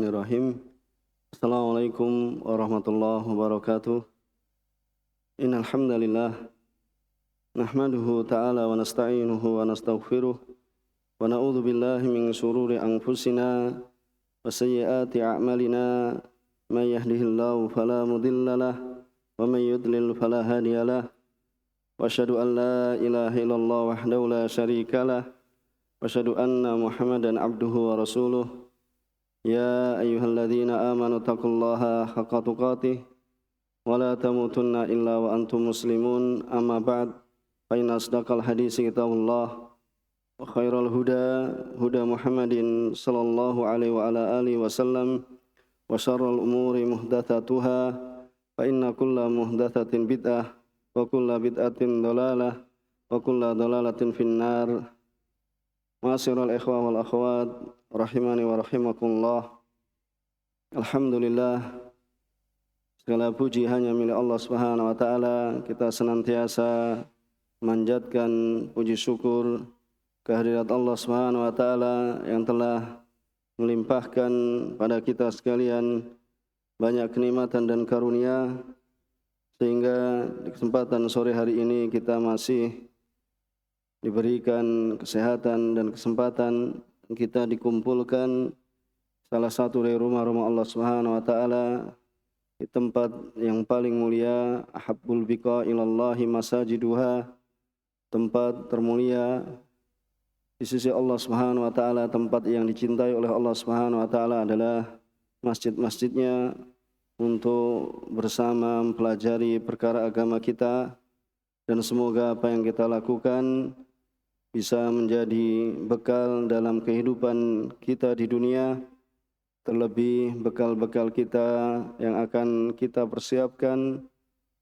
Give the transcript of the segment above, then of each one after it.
Bismillahirrahmanirrahim. Assalamualaikum warahmatullahi wabarakatuh. Innal hamdalillah nahmaduhu ta'ala wa nasta'inuhu wa nastaghfiruh wa na'udzu billahi min shururi anfusina wa sayyiati a'malina may yahdihillahu fala mudilla lahu wa may yudlil fala hadiya lahu wa asyhadu an la ilaha illallah wahdahu la syarika lahu wa asyhadu anna Muhammadan abduhu wa rasuluh. Ya ayyuhalladzina amanu taqullaha haqqa tuqatih wa la tamutunna illa wa antum muslimun. Amma ba'd, fa inna asdaqal haditsi kitabullah wa khairal huda huda Muhammadin sallallahu alaihi wa ala alihi wasallam wa syarrul umuri muhdatsatuha fa inna kulla muhdatsatin bid'ah wa kulla bid'atin dhalalah wa kulla dhalalatin finnar. Ma'asyiral ikhwah wal akhwat rahimani wa rahimakumullah. Alhamdulillah, segala puji hanya milik Allah Subhanahu wa taala. Kita senantiasa manjatkan puji syukur kehadirat Allah Subhanahu wa taala yang telah melimpahkan pada kita sekalian banyak kenikmatan dan karunia, sehingga di kesempatan sore hari ini kita masih diberikan kesehatan dan kesempatan kita dikumpulkan salah satu dari rumah-rumah Allah Subhanahu wa taala di tempat yang paling mulia, ahabbul biqa ilallahi masajiduha, tempat termulia di sisi Allah Subhanahu wa taala, tempat yang dicintai oleh Allah Subhanahu wa taala adalah masjid-masjidnya, untuk bersama mempelajari perkara agama kita, dan semoga apa yang kita lakukan bisa menjadi bekal dalam kehidupan kita di dunia, terlebih bekal-bekal kita yang akan kita persiapkan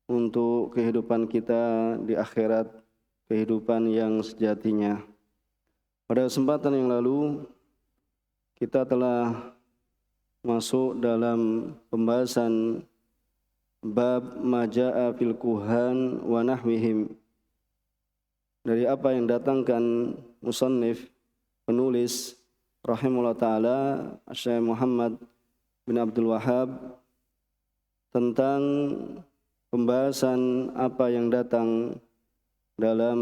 untuk kehidupan kita di akhirat, kehidupan yang sejatinya. Pada kesempatan yang lalu kita telah masuk dalam pembahasan bab maja'a fil kuhan wa nahwihim, dari apa yang datangkan musannif, penulis rahimahullah ta'ala Syekh Muhammad bin Abdul Wahhab, tentang pembahasan apa yang datang dalam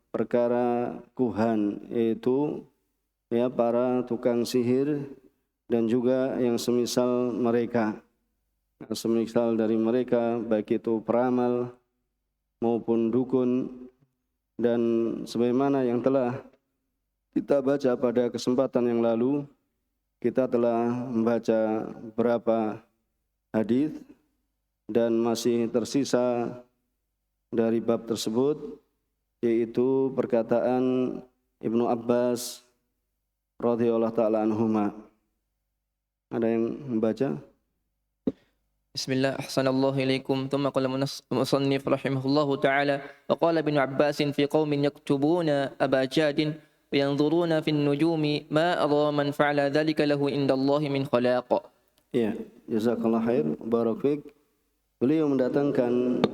perkara kuhan, yaitu para tukang sihir dan juga yang semisal mereka. Semisal dari mereka, baik itu peramal maupun dukun. Dan sebagaimana yang telah kita baca pada kesempatan yang lalu, kita telah membaca beberapa hadis dan masih tersisa dari bab tersebut, yaitu perkataan Ibnu Abbas radhiyallahu ta'ala anhuma. Ada yang membaca? Bismillah, ahsanallahu ilaikum. Thumma qala musannif rahimahullahu ta'ala, wa qala ibn Abbas fi qaumin yaktubuna abajadin wa yanzuruna fi an-nujumi ma adha man fa'ala dhalika lahu indallahi min khalaq. Ya, jazakallah khair, barak fik. Beliau mendatangkan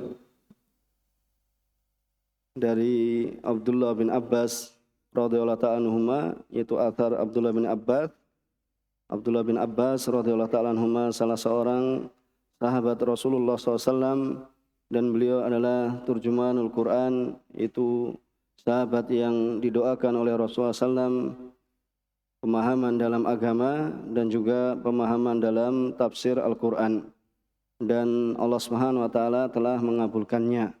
dari Abdullah bin Abbas radhiyallahu ta'ala anhuma, yaitu athar Abdullah bin Abbas. Abdullah bin Abbas radhiyallahu ta'ala anhuma salah seorang sahabat Rasulullah SAW, dan beliau adalah turjumanul Quran, itu sahabat yang didoakan oleh Rasulullah SAW pemahaman dalam agama dan juga pemahaman dalam tafsir Al-Quran, dan Allah Subhanahu wa taala telah mengabulkannya.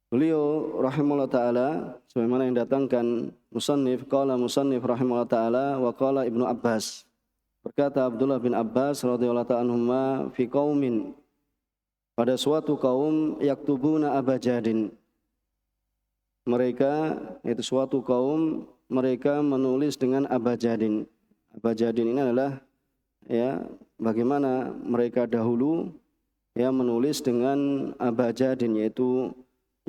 Beliau rahimahullah ta'ala, sebagaimana yang datangkan musannif, qala musannif rahimahullah ta'ala wa qala Ibnu Abbas, berkata Abdullah bin Abbas radhiyallahu ta'ala anhuma, fi qaumin, pada suatu kaum, yaktubuna abajadin, mereka, yaitu suatu kaum, mereka menulis dengan abajadin. Abajadin ini adalah bagaimana mereka dahulu menulis dengan abajadin, yaitu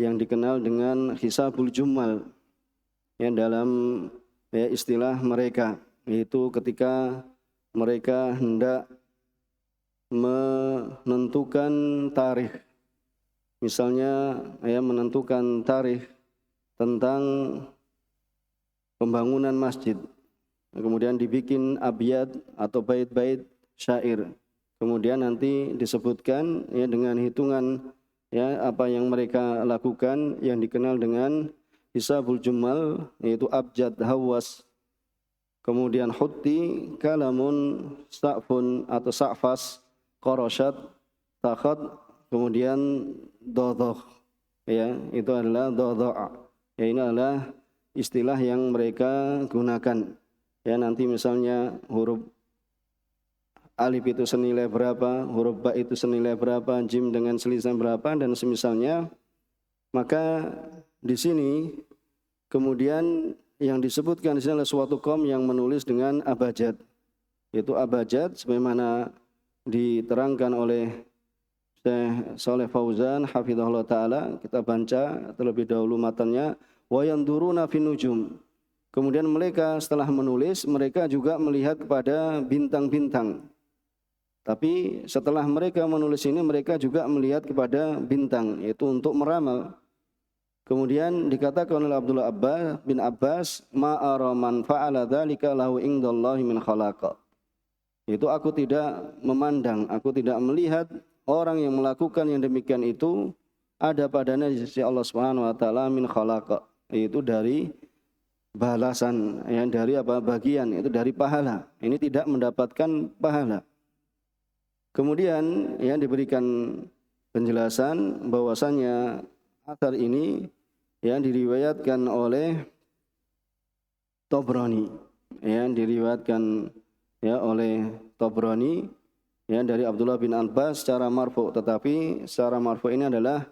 yang dikenal dengan hisabul jummal, dalam istilah mereka, yaitu ketika mereka hendak menentukan tarikh. Misalnya menentukan tarikh tentang pembangunan masjid. kemudian dibikin abyad atau bait-bait syair. Kemudian nanti disebutkan ya dengan hitungan ya apa yang mereka lakukan yang dikenal dengan hisabul jumal, yaitu abjad, hawas, kemudian hutti, kalamun, sa'fun atau sa'fas, qarashat, takhat, kemudian dodhoh. Ya, itu adalah dodho'a. Ya, ini adalah istilah yang mereka gunakan. Ya, nanti misalnya huruf alif itu senilai berapa, huruf ba itu senilai berapa, jim dengan selisih berapa, dan semisalnya. Maka di sini kemudian yang disebutkan di sini adalah suatu kaum yang menulis dengan abjad. Yaitu abjad sebagaimana diterangkan oleh Syekh Shalih Fauzan hafizahullah taala. Kita baca terlebih dahulu matanya, wa yanduruna fin nujum. Kemudian mereka setelah menulis, mereka juga melihat kepada bintang-bintang. Tapi setelah mereka menulis ini, mereka juga melihat kepada bintang, yaitu untuk meramal. Kemudian dikatakan oleh Abdullah bin Abbas, ma'ara man fa'ala dzalika lahu indallahi min khalaqa. Itu aku tidak memandang, aku tidak melihat orang yang melakukan yang demikian itu ada padanya di sisi Allah Subhanahu wa taala min khalaqa, yaitu dari balasan, ya, dari apa? Bagian, itu dari pahala. Ini tidak mendapatkan pahala. Kemudian ya diberikan penjelasan bahwasanya athar ini yang diriwayatkan oleh Tabrani, ya, diriwayatkan ya oleh Tabrani ya dari Abdullah bin Abbas secara marfu, tetapi secara marfu ini adalah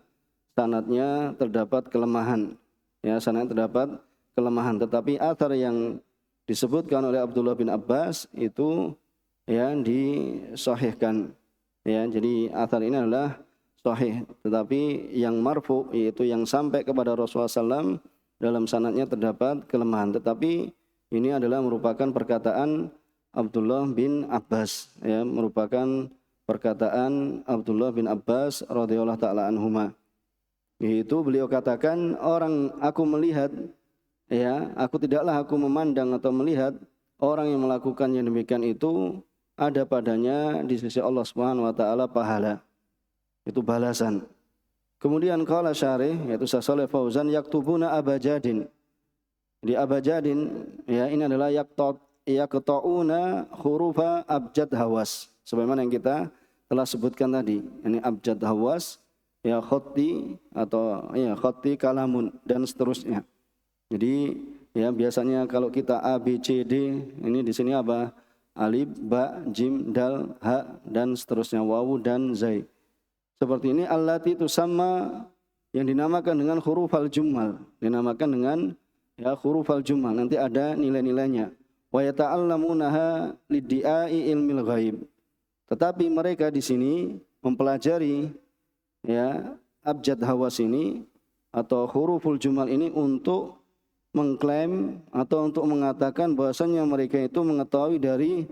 sanadnya terdapat kelemahan. Ya, sanadnya terdapat kelemahan, tetapi athar yang disebutkan oleh Abdullah bin Abbas itu ya disahihkan. Ya, jadi athar ini adalah sahih, tetapi yang marfu yaitu yang sampai kepada Rasulullah SAW dalam sanadnya terdapat kelemahan. Tetapi ini adalah merupakan perkataan Abdullah bin Abbas, ya, merupakan perkataan Abdullah bin Abbas radhiyallahu taala anhuma. Yaitu beliau katakan, aku melihat, ya, aku memandang atau melihat orang yang melakukan yang demikian itu ada padanya di sisi Allah Subhanahu wa taala pahala. Itu balasan. Kemudian qala syarih, yaitu Shalih Fauzan, yaktubuna abajadin. Di abajadin ya ini adalah yaqta'una hurufa abjad hawas. Sebagaimana yang kita telah sebutkan tadi. Ini abjad hawas, ya khatti atau ya khatti kalamun dan seterusnya. Jadi ya biasanya kalau kita A B C D, ini di sini apa? Alif, ba, jim, dal, ha dan seterusnya, wawu dan zai. Seperti ini allati tusamma yang dinamakan dengan huruf al-jummal, dinamakan dengan ya huruf al-jummal, nanti ada nilai-nilainya. Wa yata'allamunaha liddiai ilmil ghaib. Tetapi mereka di sini mempelajari ya abjad hawas ini atau huruful jumal ini untuk mengklaim atau untuk mengatakan bahwasanya mereka itu mengetahui dari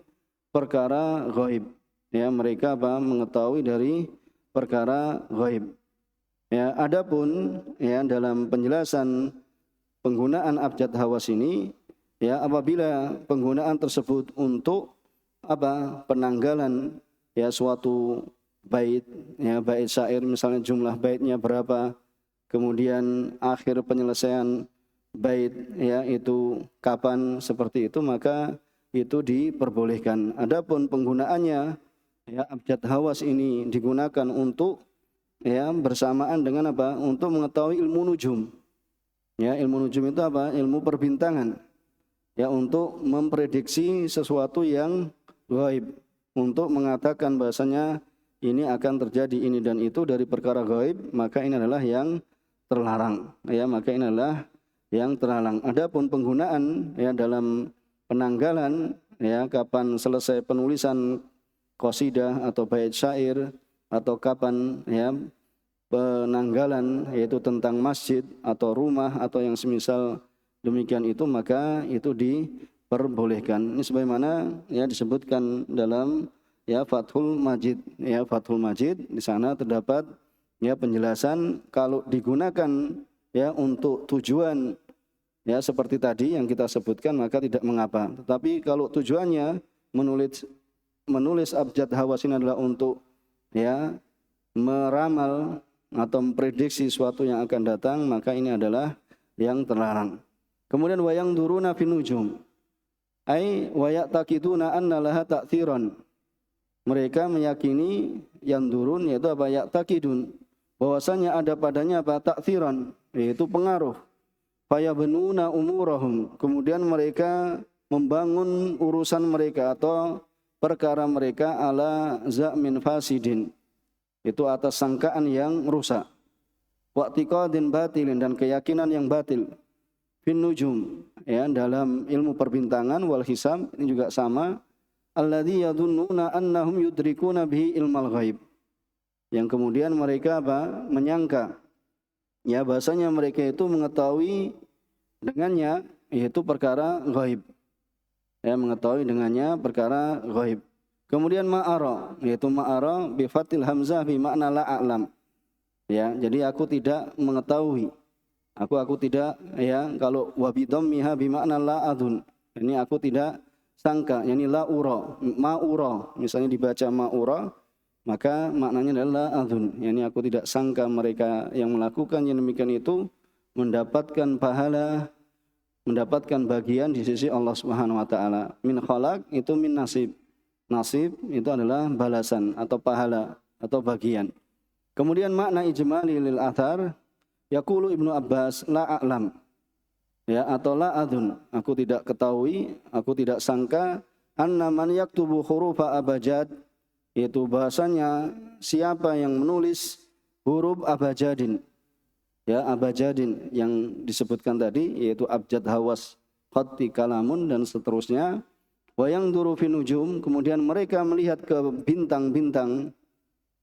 perkara ghaib. Ya, mereka mengetahui dari perkara ghaib. Ya, adapun ya dalam penjelasan penggunaan abjad hawas ini, ya apabila penggunaan tersebut untuk penanggalan ya suatu bait, ya bait syair, misalnya jumlah baitnya berapa, kemudian akhir penyelesaian bait ya itu kapan, seperti itu, maka itu diperbolehkan. Adapun penggunaannya ya abjad hawas ini digunakan untuk ya bersamaan dengan untuk mengetahui ilmu nujum. Ya, ilmu nujum itu ilmu perbintangan. Ya, untuk memprediksi sesuatu yang gaib, untuk mengatakan bahasanya ini akan terjadi ini dan itu dari perkara gaib, maka ini adalah yang terlarang. Ya, maka ini adalah yang terlarang. Adapun penggunaan ya dalam penanggalan ya kapan selesai penulisan qasidah atau bait syair atau kapan ya penanggalan yaitu tentang masjid atau rumah atau yang semisal demikian itu, maka itu diperbolehkan. Ini sebagaimana ya disebutkan dalam ya Fathul Majid. Ya, Fathul Majid di sana terdapat ya penjelasan kalau digunakan ya untuk tujuan ya seperti tadi yang kita sebutkan, maka tidak mengapa. Tetapi kalau tujuannya menulis abjad hawasin adalah untuk ya meramal atau memprediksi sesuatu yang akan datang, maka ini adalah yang terlarang. Kemudian wayang duruna fin nujum, ai wayaqtaqiduna anna laha ta'thiran. Mereka meyakini yang durun yaitu apa, yaqtaqidun, bahwasanya ada padanya apa, ta'thiran, yaitu pengaruh. Fayabnuna umurahum, kemudian mereka membangun urusan mereka atau perkara mereka ala za'min fasidin, itu atas sangkaan yang rusak. Wa'tiqadin batilin, dan keyakinan yang batil. Fin nujum, ya dalam ilmu perbintangan, wal hisab ini juga sama. Alladzi yadhunnuna annahum yudrikuna bihi ilmal ghaib, yang kemudian mereka apa, menyangka ya bahasanya mereka itu mengetahui dengannya yaitu perkara ghaib, ya mengetahui dengannya perkara ghaib. Kemudian ma'ara, yaitu ma'ara bi fathil hamzah bi makna la a'lam, ya jadi aku tidak mengetahui, aku tidak, ya kalau wa bi dhammiha bi makna la adun, ini aku tidak sangka, yani la ura, ma'ura, misalnya dibaca ma'ura, maka maknanya adalah adun, yani aku tidak sangka mereka yang melakukan yang demikian itu mendapatkan pahala, mendapatkan bagian di sisi Allah Subhanahu wa taala. Min khalaq itu min nasib. Nasib itu adalah balasan atau pahala atau bagian. Kemudian makna ijmali lil athar, yaqulu Ibnu Abbas la a'lam, ya atau la adun, aku tidak ketahui, aku tidak sangka, anna man yaktubu hurufa abajad, yaitu bahasanya siapa yang menulis huruf abajadin, ya abajadin yang disebutkan tadi, yaitu abjad hawas, khatti kalamun dan seterusnya. Wa yanzuru fi nujum, kemudian mereka melihat ke bintang-bintang.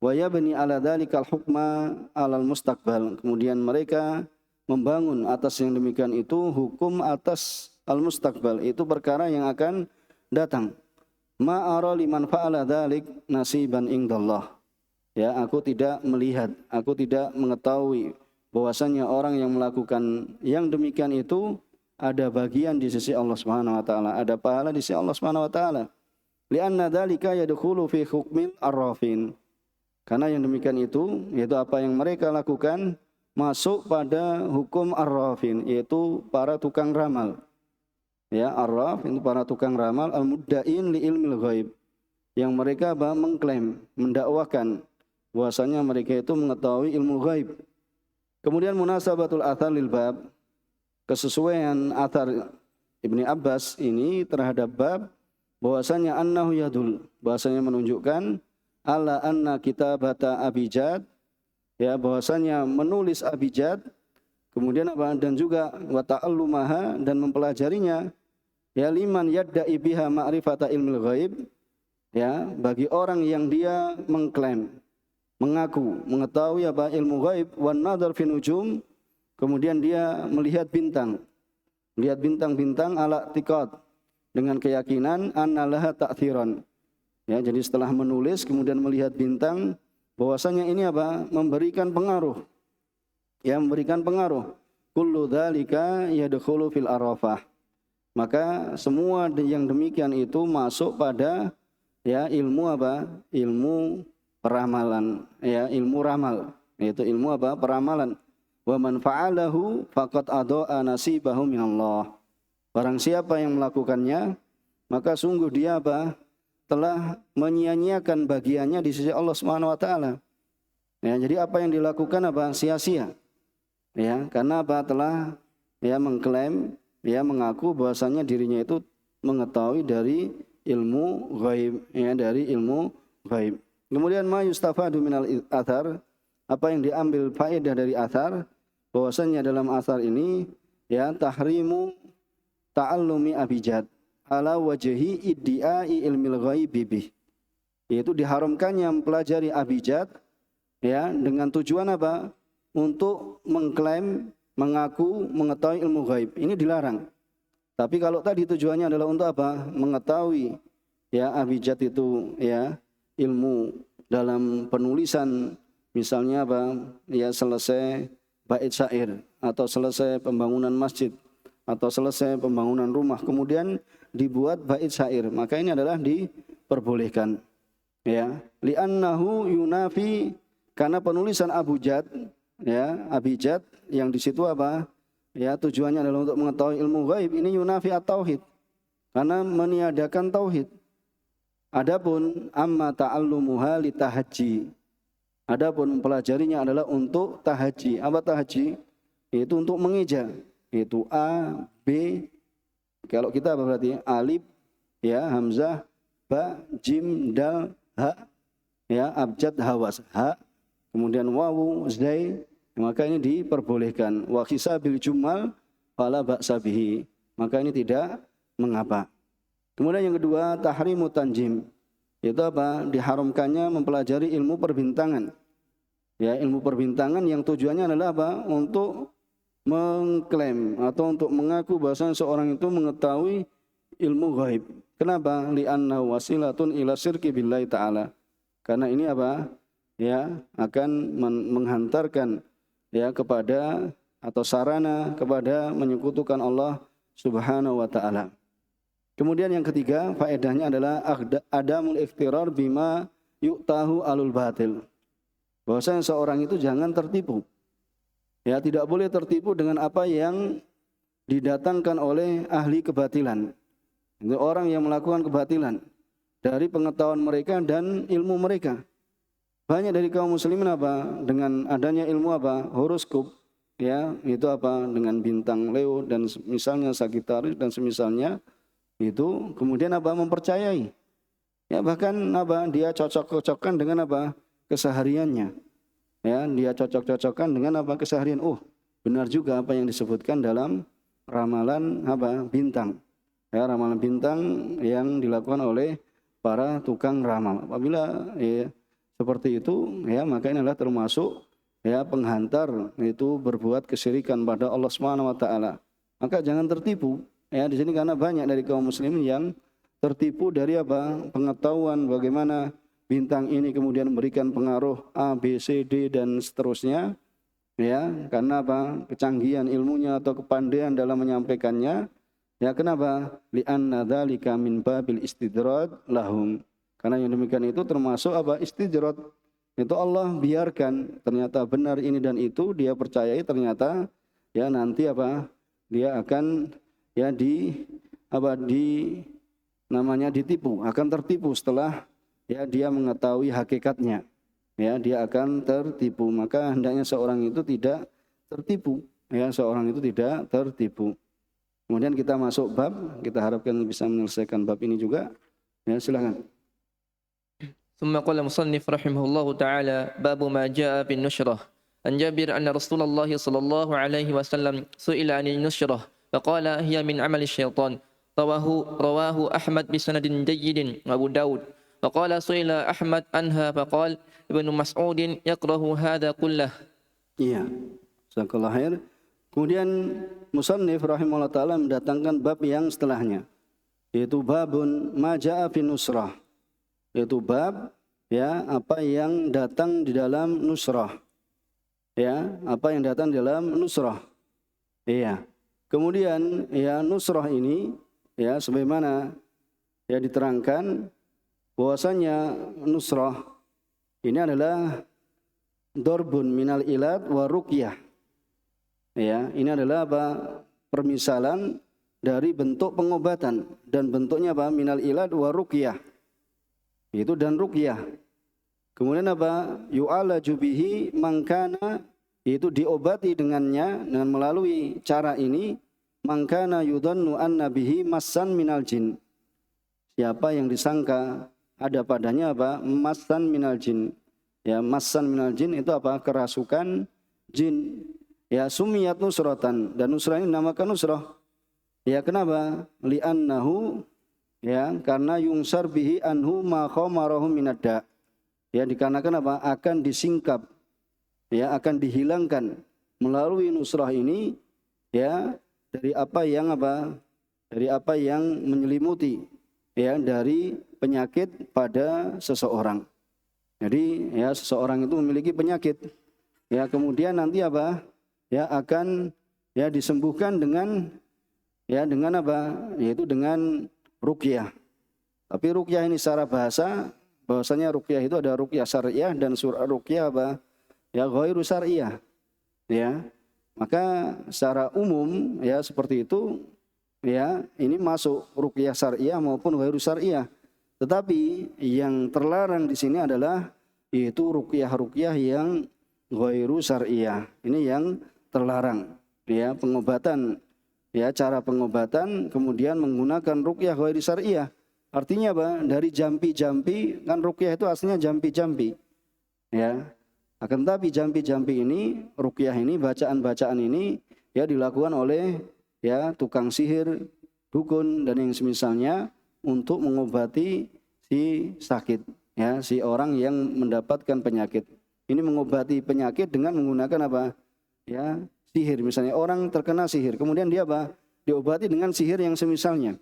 Wa yabni ala dzalikal hukma alal mustaqbal, kemudian mereka membangun atas yang demikian itu hukum atas al-mustaqbal, itu perkara yang akan datang. Ma'ara liman fa'ala dzalik nasiban indallah, ya aku tidak melihat, aku tidak mengetahui bahwasanya orang yang melakukan yang demikian itu ada bagian di sisi Allah Subhanahu wa taala, ada pahala di sisi Allah Subhanahu wa taala. Li'anna dzalika yadkhulu fi hukmil arrafin, karena yang demikian itu yaitu apa yang mereka lakukan masuk pada hukum arrafin, yaitu para tukang ramal. Ya, arraf itu para tukang ramal, al-mudda'in li ilmil ghaib, yang mereka mengklaim, mendakwakan bahwasanya mereka itu mengetahui ilmu ghaib. Kemudian munasabatul athar lil bab, kesesuaian athar Ibni Abbas ini terhadap bab, bahwasanya annahu yadul, bahwasanya menunjukkan ala anna kitabata abijad, ya bahwasanya menulis abijad, kemudian apa, dan juga wa ta'allumaha, dan mempelajarinya, ya liman yadda'i biha ma'rifata ilmil ghaib, ya bagi orang yang dia mengklaim, mengaku mengetahui apa ilmu ghaib, wan nadhar fi nujum, kemudian dia melihat bintang, melihat bintang-bintang ala tiqat, dengan keyakinan annalaha ta'thiran, ya jadi setelah menulis kemudian melihat bintang, bahwasanya ini apa, memberikan pengaruh, ya memberikan pengaruh. Kullu dzalika yadkhulu fil arafah, maka semua yang demikian itu masuk pada ya ilmu apa, ilmu peramalan, ya ilmu ramal, yaitu ilmu apa, peramalan. Wa man fa'alahu faqad adaa nasibahu minallah, barang siapa yang melakukannya maka sungguh dia apa, telah menyia-nyiakan bagiannya di sisi Allah Subhanahu wa taala. Ya, jadi apa yang dilakukan apa, sia-sia. Ya, karena apa, telah ya mengklaim, ya mengaku bahwasanya dirinya itu mengetahui dari ilmu ghaib, ya dari ilmu ghaib. Kemudian ma yustafadu minal athar, apa yang diambil faedah dari athar, bahwasanya dalam athar ini ya tahrimu ta'allumi abijad ala wajhi iddiai ilmil ghaibi bih, yaitu diharamkannya mempelajari abijad, ya dengan tujuan apa, untuk mengklaim, mengaku mengetahui ilmu ghaib, ini dilarang. Tapi kalau tadi tujuannya adalah untuk apa, mengetahui ya abijad itu ya ilmu dalam penulisan, misalnya apa, ya selesai bait syair atau selesai pembangunan masjid atau selesai pembangunan rumah kemudian dibuat bait syair, maka ini adalah diperbolehkan. Ya, li'annahu yunafi, karena penulisan abjad, ya, abjad yang di situ apa? Ya, tujuannya adalah untuk mengetahui ilmu gaib, ini yunafi at-tauhid. Karena meniadakan tauhid. Adapun amma ta'allumuha litahajji. Adapun mempelajarinya adalah untuk tahaji. Apa tahaji? Itu untuk mengeja. Itu A, B. Kalau kita apa berarti? Alif, ya, hamzah, ba, jim, dal, ha, ya, abjad, hawas, ha. Kemudian wawu, zai. Maka ini diperbolehkan. Wa khisabil jumal fala ba'sa bihi. Maka ini tidak mengapa. Kemudian yang kedua, tahrimu tanjim. Itu apa? Diharamkannya mempelajari ilmu perbintangan. Ya, ilmu perbintangan yang tujuannya adalah apa? Untuk mengklaim atau untuk mengaku bahwa seorang itu mengetahui ilmu gaib. Kenapa? Li'anna wasilatun ila syirki billahi ta'ala. Karena ini apa? Ya, akan menghantarkan ya kepada atau sarana kepada menyekutukan Allah Subhanahu wa taala. Kemudian yang ketiga, faedahnya adalah adamul iftirar bima yu'tahu alul batil. Bahwasanya seorang itu jangan tertipu. Ya, tidak boleh tertipu dengan apa yang didatangkan oleh ahli kebatilan. Itu orang yang melakukan kebatilan dari pengetahuan mereka dan ilmu mereka. Banyak dari kaum muslimin apa? Dengan adanya ilmu apa? Horoskop, ya, itu apa? Dengan bintang Leo dan misalnya Sagittarius dan semisalnya. Itu kemudian apa? Mempercayai. Ya, bahkan apa? Dia cocok-cocokkan dengan apa? Kesehariannya. Ya, dia cocok-cocokkan dengan apa? Keseharian. Oh, benar juga apa yang disebutkan dalam ramalan apa? Bintang. Ya, ramalan bintang yang dilakukan oleh para tukang ramal. Apabila ya, seperti itu, ya, maka ini adalah termasuk ya penghantar itu berbuat kesyirikan pada Allah Subhanahu wa taala. Maka jangan tertipu. Ya, di sini karena banyak dari kaum muslimin yang tertipu dari apa? Pengetahuan bagaimana bintang ini kemudian memberikan pengaruh A, B, C, D dan seterusnya. Ya, karena apa? Kecanggihan ilmunya atau kepandaian dalam menyampaikannya. Ya, kenapa? Li'anna dzalika min babil istidrad lahum. Karena yang demikian itu termasuk apa? Istidrad. Itu Allah biarkan ternyata benar ini dan itu dia percayai, ternyata ya nanti apa? Dia akan ya namanya ditipu, akan tertipu setelah ya dia mengetahui hakikatnya. Ya, dia akan tertipu. Maka hendaknya seorang itu tidak tertipu, ya, seorang itu tidak tertipu. Kemudian kita masuk bab, kita harapkan bisa menyelesaikan bab ini juga. Ya, silakan. ثم قال المصنف رحمه الله تعالى باب ما جاء في النشرة عن جابر أن رسول الله صلى الله عليه وسلم سئل عن النشرة فقال هي من عمل الشيطان رواه أحمد بسند جيد وأبو داود وقال سئل أحمد عنها فقال ابن مسعود يكره هذا كله. Iya, jazakallahu khair. Kemudian musannif rahimahullah ta'ala mendatangkan bab yang setelahnya, yaitu babun ma ja'a fi nusrah. Yaitu bab ya apa yang datang di dalam nusrah. Ya, apa yang datang di dalam nusrah. Iya. Kemudian ya nusrah ini ya sebagaimana ya diterangkan bahwasanya nusrah ini adalah dorbun minal ilad wa ruqyah. Ya, ini adalah apa? Permisalan dari bentuk pengobatan dan bentuknya apa? Minal ilad wa ruqyah. Itu dan ruqyah. Kemudian apa? Yu'alaju bihi mangkana, itu diobati dengannya dengan melalui cara ini mangkana yudhannu anna bihi massan minal jin. Siapa yang disangka ada padanya apa? Massan minal jin. Ya, massan minal jin itu apa? Kerasukan jin. Ya, sumiyat nusratan, dan nusrah ini dinamakan nusrah. Ya, kenapa? Li'annahu ya, karena yungsar bihi anhu ma khamarahu minadda. Ya, dikarenakan apa? Akan disingkap. Ya, akan dihilangkan melalui nusrah ini ya dari apa yang apa? Dari apa yang menyelimuti ya dari penyakit pada seseorang. Jadi ya seseorang itu memiliki penyakit. Ya, kemudian nanti apa? Ya akan ya disembuhkan dengan ya dengan apa? Yaitu dengan ruqyah. Tapi ruqyah ini secara bahasa, bahwasanya ruqyah itu ada ruqyah syariah dan ruqyah apa? Ya ghairu syariah. Ya. Maka secara umum ya seperti itu ya, ini masuk ruqyah syariah maupun ghairu syariah. Tetapi yang terlarang di sini adalah yaitu ruqyah-ruqyah yang ghairu syariah. Ini yang terlarang. Ya, pengobatan ya, cara pengobatan kemudian menggunakan ruqyah ghairu syariah. Artinya apa? Dari jampi-jampi, kan ruqyah itu aslinya jampi-jampi. Ya. Akan tapi jampi-jampi ini, ruqyah ini, bacaan-bacaan ini ya dilakukan oleh ya tukang sihir, dukun dan yang semisalnya untuk mengobati si sakit, ya, si orang yang mendapatkan penyakit. Ini mengobati penyakit dengan menggunakan apa? Ya, sihir. Misalnya orang terkena sihir, kemudian dia apa? Diobati dengan sihir yang semisalnya.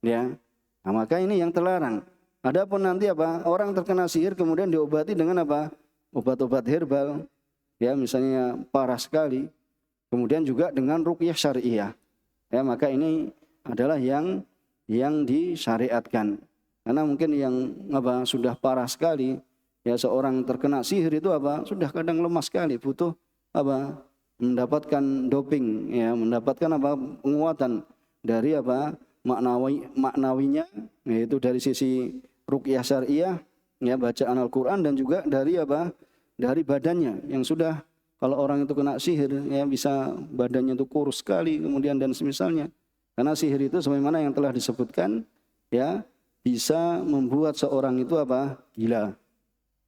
Ya. Nah, maka ini yang terlarang. Adapun nanti apa? Orang terkena sihir kemudian diobati dengan apa? Obat-obat herbal. Ya, misalnya parah sekali. Kemudian juga dengan ruqyah syariah. Ya, maka ini adalah yang disyariatkan. Karena mungkin yang apa sudah parah sekali, ya seorang terkena sihir itu apa? Sudah kadang lemah sekali, butuh apa? Mendapatkan doping, ya, mendapatkan apa? Penguatan dari apa? Maknawinya, yaitu dari sisi ruqyah syariah, ya, bacaan Al-Qur'an dan juga dari apa? Dari badannya yang sudah, kalau orang itu kena sihir ya bisa badannya itu kurus sekali kemudian dan semisalnya. Karena sihir itu sebagaimana yang telah disebutkan ya bisa membuat seorang itu apa? Gila.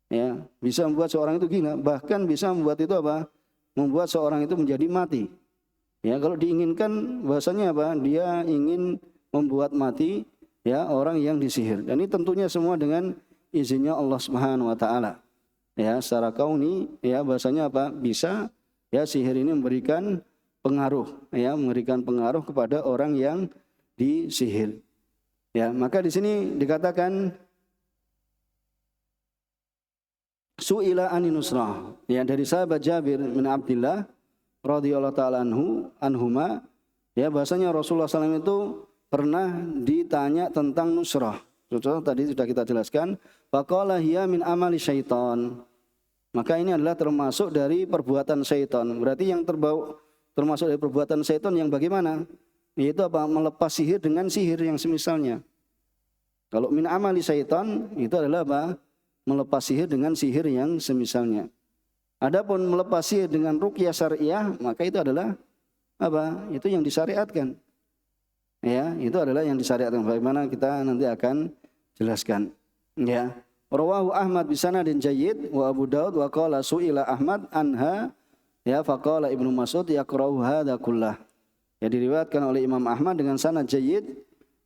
Ya, bisa membuat seorang itu gila, bahkan bisa membuat itu apa? Membuat seorang itu menjadi mati. Ya, kalau diinginkan bahasanya apa? Dia ingin membuat mati ya orang yang disihir. Dan ini tentunya semua dengan izinnya Allah Subhanahu wa taala. Ya, secara kauni ya bahasanya apa? Bisa ya sihir ini memberikan pengaruh ya, memberikan pengaruh kepada orang yang disihir. Ya, maka di sini dikatakan su'ila anin nusrah. Ya, dari sahabat Jabir bin Abdullah radhiyallahu taala anhuma ya bahasanya Rasulullah SAW itu pernah ditanya tentang nusrah. Tadi sudah kita jelaskan. Faqala hiya min amali syaitan. Maka ini adalah termasuk dari perbuatan syaitan. Berarti yang termasuk dari perbuatan syaitan yang bagaimana? Yaitu apa? Melepas sihir dengan sihir yang semisalnya. Kalau min amali syaitan itu adalah apa? Melepas sihir dengan sihir yang semisalnya. Adapun melepas sihir dengan ruqyah syariah, maka itu adalah apa? Itu yang disyariatkan. Ya, itu adalah yang disyariatkan. Bagaimana kita nanti akan jelaskan. Ya. Rawahu Ahmad bi sanadin jayyid wa Abu Daud wa qala su'ila Ahmad anha ya faqala Ibnu Mas'ud yaqra'u hadza kullah. Ya, diriwayatkan oleh Imam Ahmad dengan sanad jayyid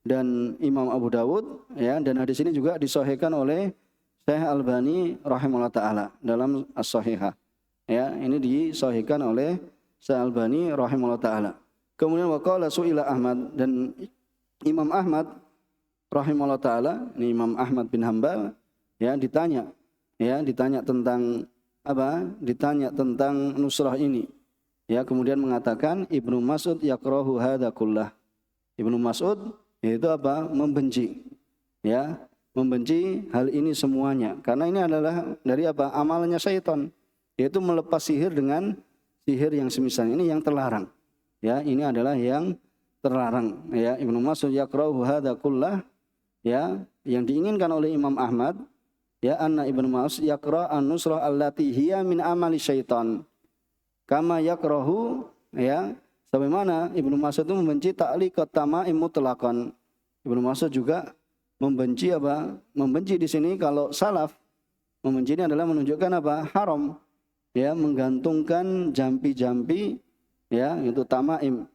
dan Imam Abu Daud ya, dan hadis ini juga disahihkan oleh Syekh Albani rahimahullah taala dalam As-Shahihah. Ya, ini disahihkan oleh Syekh Albani rahimahullah taala. Kemudian waqala su'ila Ahmad, dan Imam Ahmad rahimahullah taala, ini Imam Ahmad bin Hambal ya ditanya tentang apa? Ditanya tentang nusrah ini. Ya, kemudian mengatakan Ibnu Mas'ud yaqrahu hadza kullah. Ibnu Mas'ud yaitu apa? Membenci. Ya, membenci hal ini semuanya. Karena ini adalah dari apa? Amalnya syaitan, yaitu melepas sihir dengan sihir yang semisalnya. Ini yang terlarang. Ya, ini adalah yang terlarang. Ya, Ibnu Mas'ud yaqra'u hadza kullah. Ya, yang diinginkan oleh Imam Ahmad, ya, anna Ibnu Mas'ud yaqra' an-nusrah allati hiya min amali syaitan. Kama yaqrahu, ya, sebagaimana Ibnu Mas'ud itu membenci ta'liqat tama'im mutlaqan. Ibnu Mas'ud juga membenci apa? Membenci di sini kalau salaf membenci ini adalah menunjukkan apa? Haram. Ya, menggantungkan jampi-jampi, ya, itu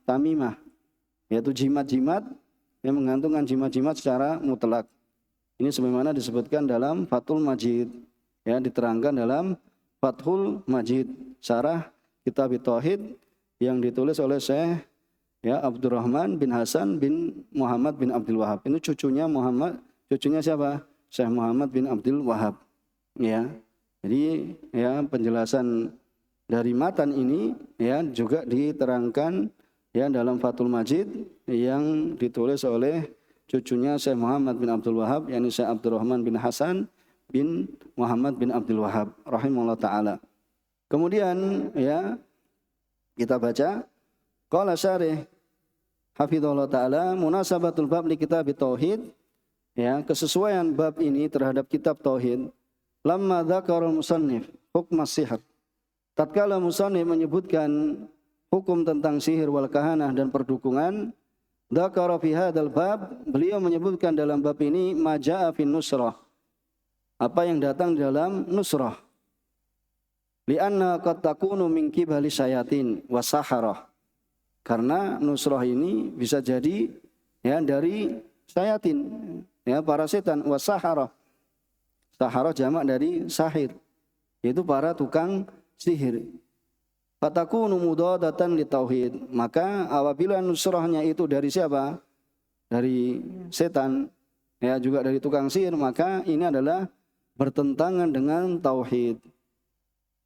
tamimah, yaitu jimat-jimat, yang menggantungkan jimat-jimat secara mutlak. Ini sebagaimana disebutkan dalam Fathul Majid, ya, diterangkan dalam Fathul Majid, syarah Kitab Tauhid yang ditulis oleh Syekh ya Abdurrahman bin Hasan bin Muhammad bin Abdul Wahab. Ini cucunya siapa? Syekh Muhammad bin Abdul Wahab. Ya. Jadi ya penjelasan dari matan ini ya juga diterangkan ya dalam Fathul Majid yang ditulis oleh cucunya Syekh Muhammad bin Abdul Wahab, yakni Syekh Abdurrahman bin Hasan bin Muhammad bin Abdul Wahab rahimahullah taala. Kemudian ya kita baca qala syarih hafizahullah taala munasabatul bab li kitab tauhid, ya kesesuaian bab ini terhadap kitab tauhid. Lamma dzakara musannif hukm as-sihr, tatkala musannif menyebutkan hukum tentang sihir wal kahanah dan perdukungan, dzakara fi hadzal bab, beliau menyebutkan dalam bab ini majaa fin nusrah, apa yang datang di dalam nusrah. Li'anna qad takunu min qibali syayatin wa saharah, karena nusrah ini bisa jadi ya dari syayatin, ya para setan, wa saharah. Saharah jamak dari sahir, yaitu para tukang sihir. Fatakunu mudadatan li tauhid, maka apabila nusrahnya itu dari siapa? Dari setan, ya juga dari tukang sihir, maka ini adalah bertentangan dengan tauhid.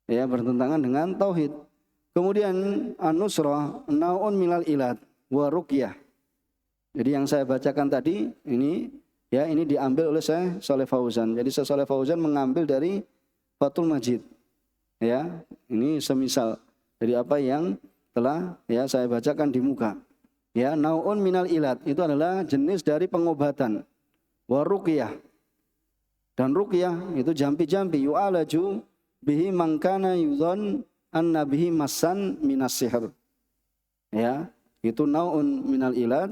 Ya, bertentangan dengan tauhid. Kemudian an-nusrah naun minal ilad wa ruqyah. Jadi yang saya bacakan tadi ini ya ini diambil oleh Syekh Shalih Fauzan. Jadi Syekh Shalih Fauzan mengambil dari Fathul Majid. Ya, ini semisal dari apa yang telah ya saya bacakan di muka. Ya, naun minal ilad itu adalah jenis dari pengobatan. Wa ruqyah. Dan ruqyah itu jampi-jampi yu'alaju bihi mangkana yudhon anna bihi masan minas sihr. Ya, itu naun minal ilad,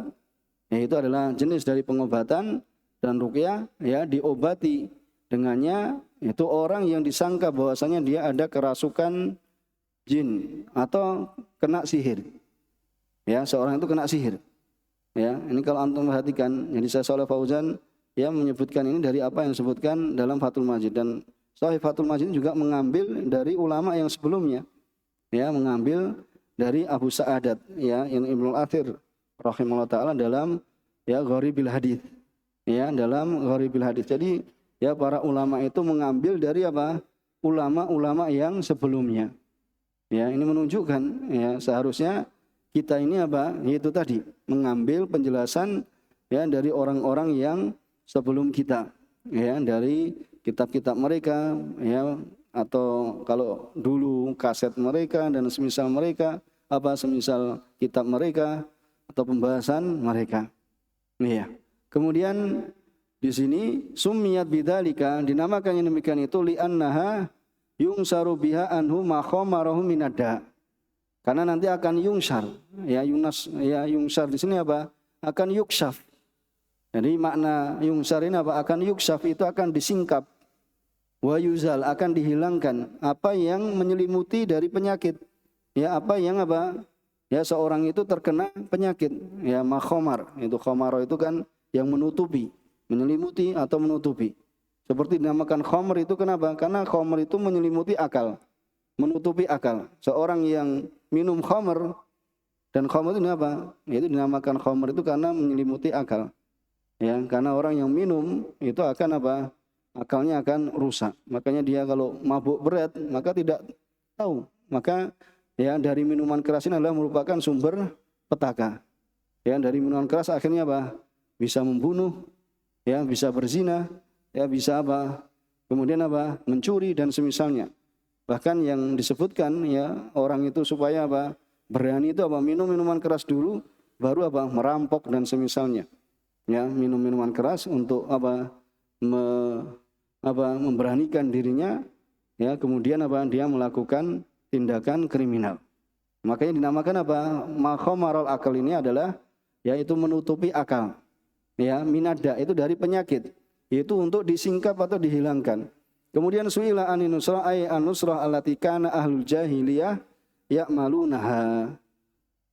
yaitu adalah jenis dari pengobatan, dan ruqyah ya diobati dengannya itu orang yang disangka bahwasanya dia ada kerasukan jin atau kena sihir. Ya, seorang itu kena sihir. Ya, ini kalau antum perhatikan, jadi Syekh Shalih Fauzan ya menyebutkan ini dari apa yang disebutkan dalam Fathul Majid, dan Sahih Fathul Majid juga mengambil dari ulama yang sebelumnya, ya mengambil dari Abu Sa'adat ya Ibnu Athir rahimahullah taala dalam ya Gharibil Hadits, ya dalam Gharibil Hadits. Jadi ya para ulama itu mengambil dari apa? Ulama-ulama yang sebelumnya. Ya, ini menunjukkan ya seharusnya kita ini apa? Yaitu tadi mengambil penjelasan ya dari orang-orang yang sebelum kita, ya dari kitab-kitab mereka, ya atau kalau dulu kaset mereka dan semisal mereka, apa semisal kitab mereka atau pembahasan mereka. Iya. Kemudian di sini summiyat bidzalika, dinamakan yang demikian itu li'annaha yungsaru biha anhu ma khamarahu minadda. Karena nanti akan yungsar, ya yungsar di sini apa? Akan yukshaf. Jadi makna yungsar ini apa? Akan yukshaf itu akan disingkap. Wa yuzal akan dihilangkan apa yang menyelimuti dari penyakit. Ya apa yang apa? Ya seorang itu terkena penyakit. Ya makhomar, itu khomaro itu kan yang menutupi, menyelimuti atau menutupi. Seperti dinamakan khomer itu kenapa? Karena khomer itu menyelimuti akal, menutupi akal. Seorang yang minum khomer, dan khomer itu apa? Itu dinamakan khomer itu karena menyelimuti akal. Ya, karena orang yang minum itu akan apa? Akalnya akan rusak. Makanya dia kalau mabuk berat maka tidak tahu. Maka ya dari minuman keras ini adalah merupakan sumber petaka. Ya, dari minuman keras akhirnya apa? Bisa membunuh, ya bisa berzina, ya bisa apa? Kemudian apa? Mencuri dan semisalnya. Bahkan yang disebutkan ya orang itu supaya apa? Berani itu apa? Minum minuman keras dulu, baru apa? Merampok dan semisalnya. Ya, minum minuman keras untuk apa? Memberanikan dirinya, ya kemudian apa? Dia melakukan tindakan kriminal. Makanya dinamakan apa? Makhomarul akal ini adalah yaitu menutupi akal. Ya, minada itu dari penyakit. Itu untuk disingkap atau dihilangkan. Kemudian su'ila anin nusrah ay an-nusrah allati kana ahlul jahiliyah ya'malunaha.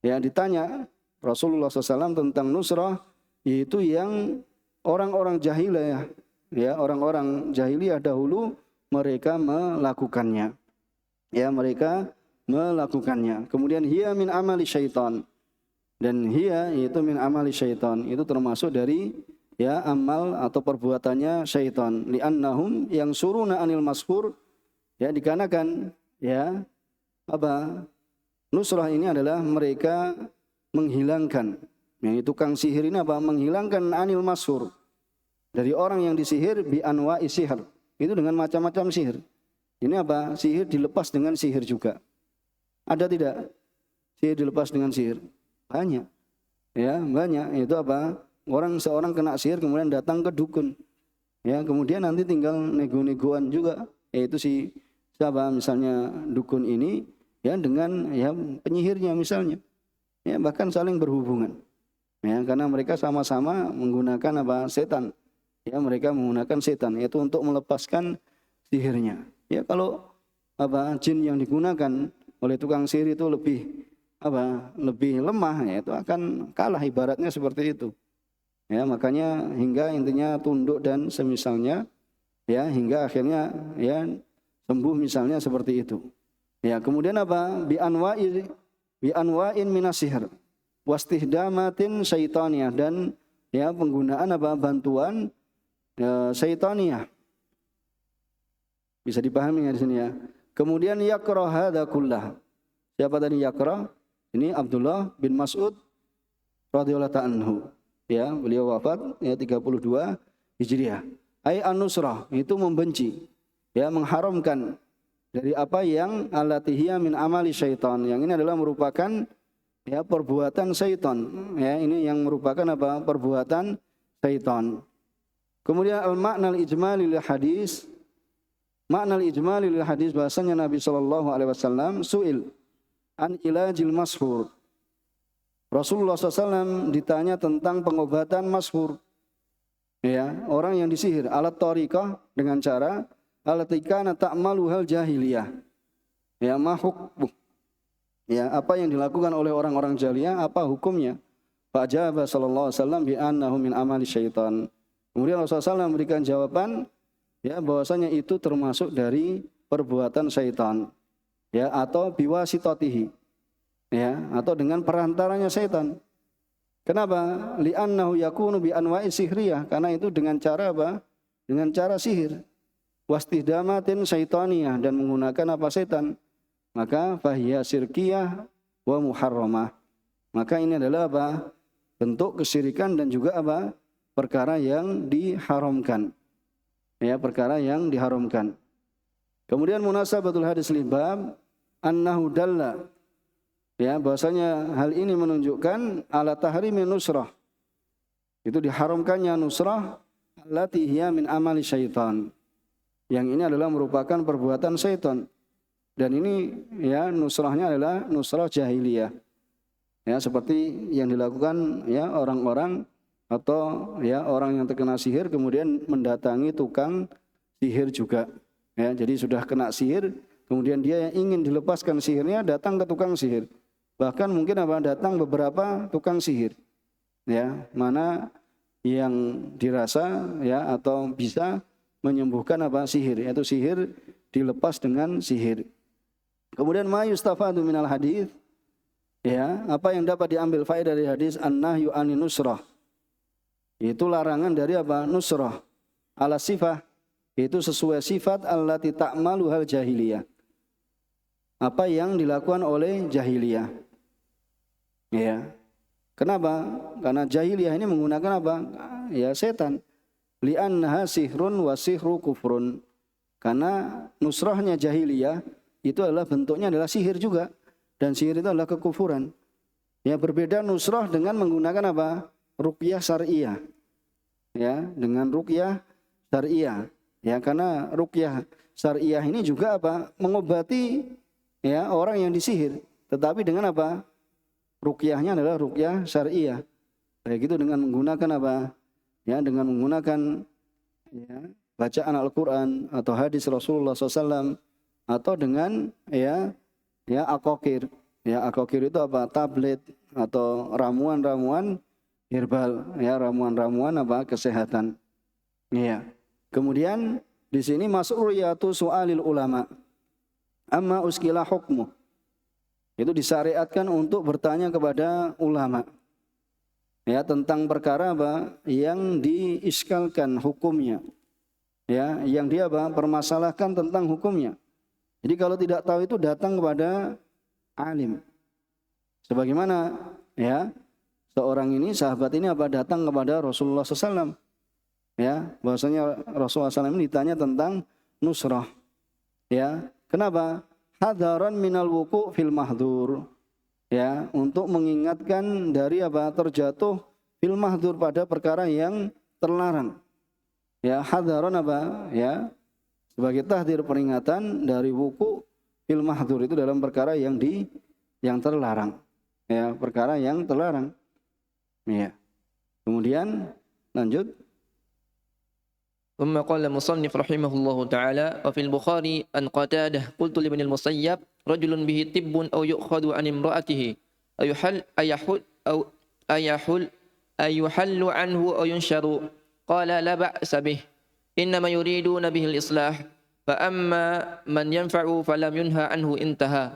Ya, ditanya Rasulullah SAW tentang nusrah, yaitu yang orang-orang jahiliyah, ya orang-orang jahiliyah dahulu mereka melakukannya. Ya, mereka melakukannya. Kemudian hiya min amali syaitan. Dan hiya itu min amali syaitan, itu termasuk dari ya amal atau perbuatannya syaitan. Li'annahum yang suruna anil mashur, ya dikarenakan ya apa? Nusrah ini adalah mereka menghilangkan. Yang tukang sihir ini apa? Menghilangkan anil mashur, dari orang yang disihir, bi anwa'i sihir. Itu dengan macam-macam sihir. Ini apa? Sihir dilepas dengan sihir juga. Ada tidak? Sihir dilepas dengan sihir? Banyak. Ya, banyak. Itu apa? Seorang kena sihir kemudian datang ke dukun. Ya, kemudian nanti tinggal nego-negoan juga. Yaitu siapa? Misalnya dukun ini ya dengan ya penyihirnya misalnya. Ya, bahkan saling berhubungan. Ya, karena mereka sama-sama menggunakan apa? Setan. Ya, mereka menggunakan setan yaitu untuk melepaskan sihirnya. Ya, kalau apa? Jin yang digunakan oleh tukang sihir itu lebih lebih lemah, ya itu akan kalah, ibaratnya seperti itu. Ya, makanya hingga intinya tunduk dan semisalnya, ya hingga akhirnya ya sembuh misalnya seperti itu. Ya, kemudian apa? Bi anwa'in minasihir wastihdamatin syaitaniyah, dan ya penggunaan apa? Bantuan syaitaniyah. Bisa dipahami ya di sini ya. Kemudian yaqra hadza kullah. Siapa tadi yaqra? Ini Abdullah bin Mas'ud radhiyallahu ta'ala anhu. Ya, beliau wafat ya 32 Hijriah. Ai an-nusrah, itu membenci, ya mengharamkan dari apa yang alatihya min amali syaitan. Yang ini adalah merupakan ya perbuatan syaitan. Ya, ini yang merupakan apa? Perbuatan syaitan. Kemudian al-makna al-ijmali lil hadis. Makna al-ijmali lil hadis, bahasanya Nabi sallallahu alaihi wasallam su'il an ilajil mashur. Rasulullah SAW ditanya tentang pengobatan mashur. Ya, orang yang disihir alat tariqah, dengan cara alatikana ta'maluhal jahiliyah. Ya, mahukmu. Ya, apa yang dilakukan oleh orang-orang jahiliyah, apa hukumnya? Fa'ajaba sallallahu alaihi wasallam bi annahu min amali syaitan. Kemudian Rasulullah SAW memberikan jawaban ya bahwasanya itu termasuk dari perbuatan syaitan. Ya, atau biwasitatihi. Ya, atau dengan perantaranya setan. Kenapa? Li'annahu yakunu bi anwa'i sihriyah, karena itu dengan cara apa? Dengan cara sihir. Wastihdamatin syaitaniyah, dan menggunakan apa? Setan. Maka fahiya sirkiyah wa muharramah. Maka ini adalah apa? Bentuk kesyirikan dan juga apa? Perkara yang diharamkan. Ya, perkara yang diharamkan. Kemudian munasabatul hadis libab annahu dalla, ya bahasanya hal ini menunjukkan ala tahrimi nusrah, itu diharamkannya nusrah allati hiya min amali syaitan, yang ini adalah merupakan perbuatan syaitan. Dan ini ya nusrahnya adalah nusrah jahiliyah, ya seperti yang dilakukan ya orang-orang atau ya orang yang terkena sihir kemudian mendatangi tukang sihir juga. Ya, jadi sudah kena sihir, kemudian dia yang ingin dilepaskan sihirnya datang ke tukang sihir. Bahkan mungkin apa? Datang beberapa tukang sihir. Ya, mana yang dirasa ya atau bisa menyembuhkan apa? Sihir, yaitu sihir dilepas dengan sihir. Kemudian ma yustafadu minal hadis, ya, apa yang dapat diambil faedah dari hadis an-nahyu anin nusrah. Itu larangan dari apa? Nusrah ala sifah, itu sesuai sifat allati ta'maluhal jahiliyah, apa yang dilakukan oleh jahiliyah. Ya. Kenapa? Karena jahiliyah ini menggunakan apa? Ya setan. Li'annaha sihrun wa sihru kufrun. Karena nusrahnya jahiliyah itu adalah bentuknya adalah sihir juga, dan sihir itu adalah kekufuran. Ya, berbeda nusrah dengan menggunakan apa? Ruqyah syariah. Ya, dengan ruqyah syariah. Ya, karena ruqyah syariah ini juga apa? Mengobati ya orang yang disihir, tetapi dengan apa? Ruqyahnya adalah ruqyah syariah. Baik itu dengan menggunakan apa? Ya, dengan menggunakan ya, bacaan Al-Qur'an atau hadis Rasulullah SAW, atau dengan ya akokir. Ya, akokir itu apa? Tablet atau ramuan-ramuan herbal, ya ramuan-ramuan apa? Kesehatan. Ya. Kemudian di sini mas'uriyatu su'alil ulama amma uskila hukmu, itu disyariatkan untuk bertanya kepada ulama ya tentang perkara apa yang diiskalkan hukumnya, ya yang dia apa permasalahkan tentang hukumnya. Jadi kalau tidak tahu itu datang kepada alim, sebagaimana ya, seorang ini sahabat ini datang kepada Rasulullah SAW, ya, bahwasanya Rasulullah SAW ini ditanya tentang nusrah, ya, kenapa? Hadaran minal wuku fil mahdur, ya, untuk mengingatkan dari terjatuh fil mahdur pada perkara yang terlarang, ya, hadaran ya, sebagai tahdir peringatan dari wuku fil mahdur itu dalam perkara yang terlarang, ya, perkara yang terlarang, ya. Kemudian lanjut. ثم قال المصنف رحمه الله تعالى وفي البخاري أن قتادة قلت لابن المسيب رجل به طب أو يؤخذ عن امرأته أيحل عنه أو ينشر قال لا بأس به إنما يريدون به الإصلاح فأما من ينفع فلم ينهى عنه انتهى.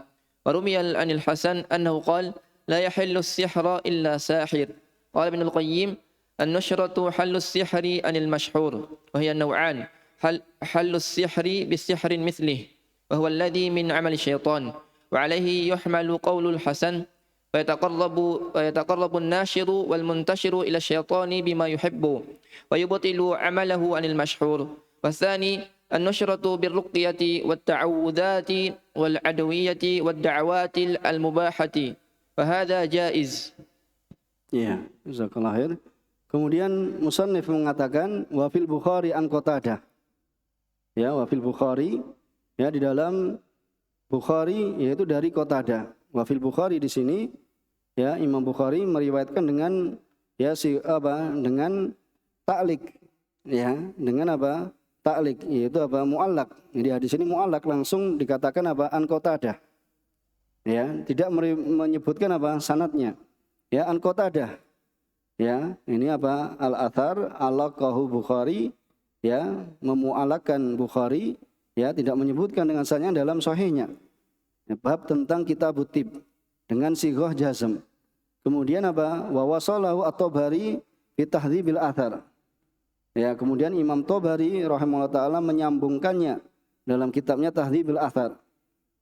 ورمي عن الحسن أنه قال لا يحل السحر إلا ساحر. قال ابن القيم النشرة حل السحر عن المشحور وهي نوعان حل السحر بالسحر مثله وهو الذي من عمل الشيطان وعليه يحمل قول الحسن ويتقرب الناشر والمنتشر إلى الشيطان بما يحب ويبطل عمله عن المشحور. والثاني النشرة بالرقية والتعوذات والعدوية والدعوات المباحة فهذا جائز. Ya, jazakallahu khair. Kemudian musannif mengatakan wa fil Bukhari an Qatadah. Ya, wa fil Bukhari, ya, di dalam Bukhari yaitu dari Qatadah. Wa fil Bukhari di sini, ya, Imam Bukhari meriwayatkan dengan, ya, dengan ta'liq, ya, dengan ta'liq, yaitu mu'allaq. Jadi hadis ini mu'allaq, langsung dikatakan an Qatadah. Ya, tidak menyebutkan sanadnya. Ya, an Qatadah. Ya, ini al-athar alaqahu Bukhari, ya, memu'alakan Bukhari, ya, tidak menyebutkan dengan sanadnya dalam sahihnya. Ya, bab tentang kitabut tib dengan sighah jazm. Kemudian wa wasalahu at-Tabari fi tahdzibil athar. Ya, kemudian Imam Tabari rahimahullah taala menyambungkannya dalam kitabnya Tahdzibil Athar.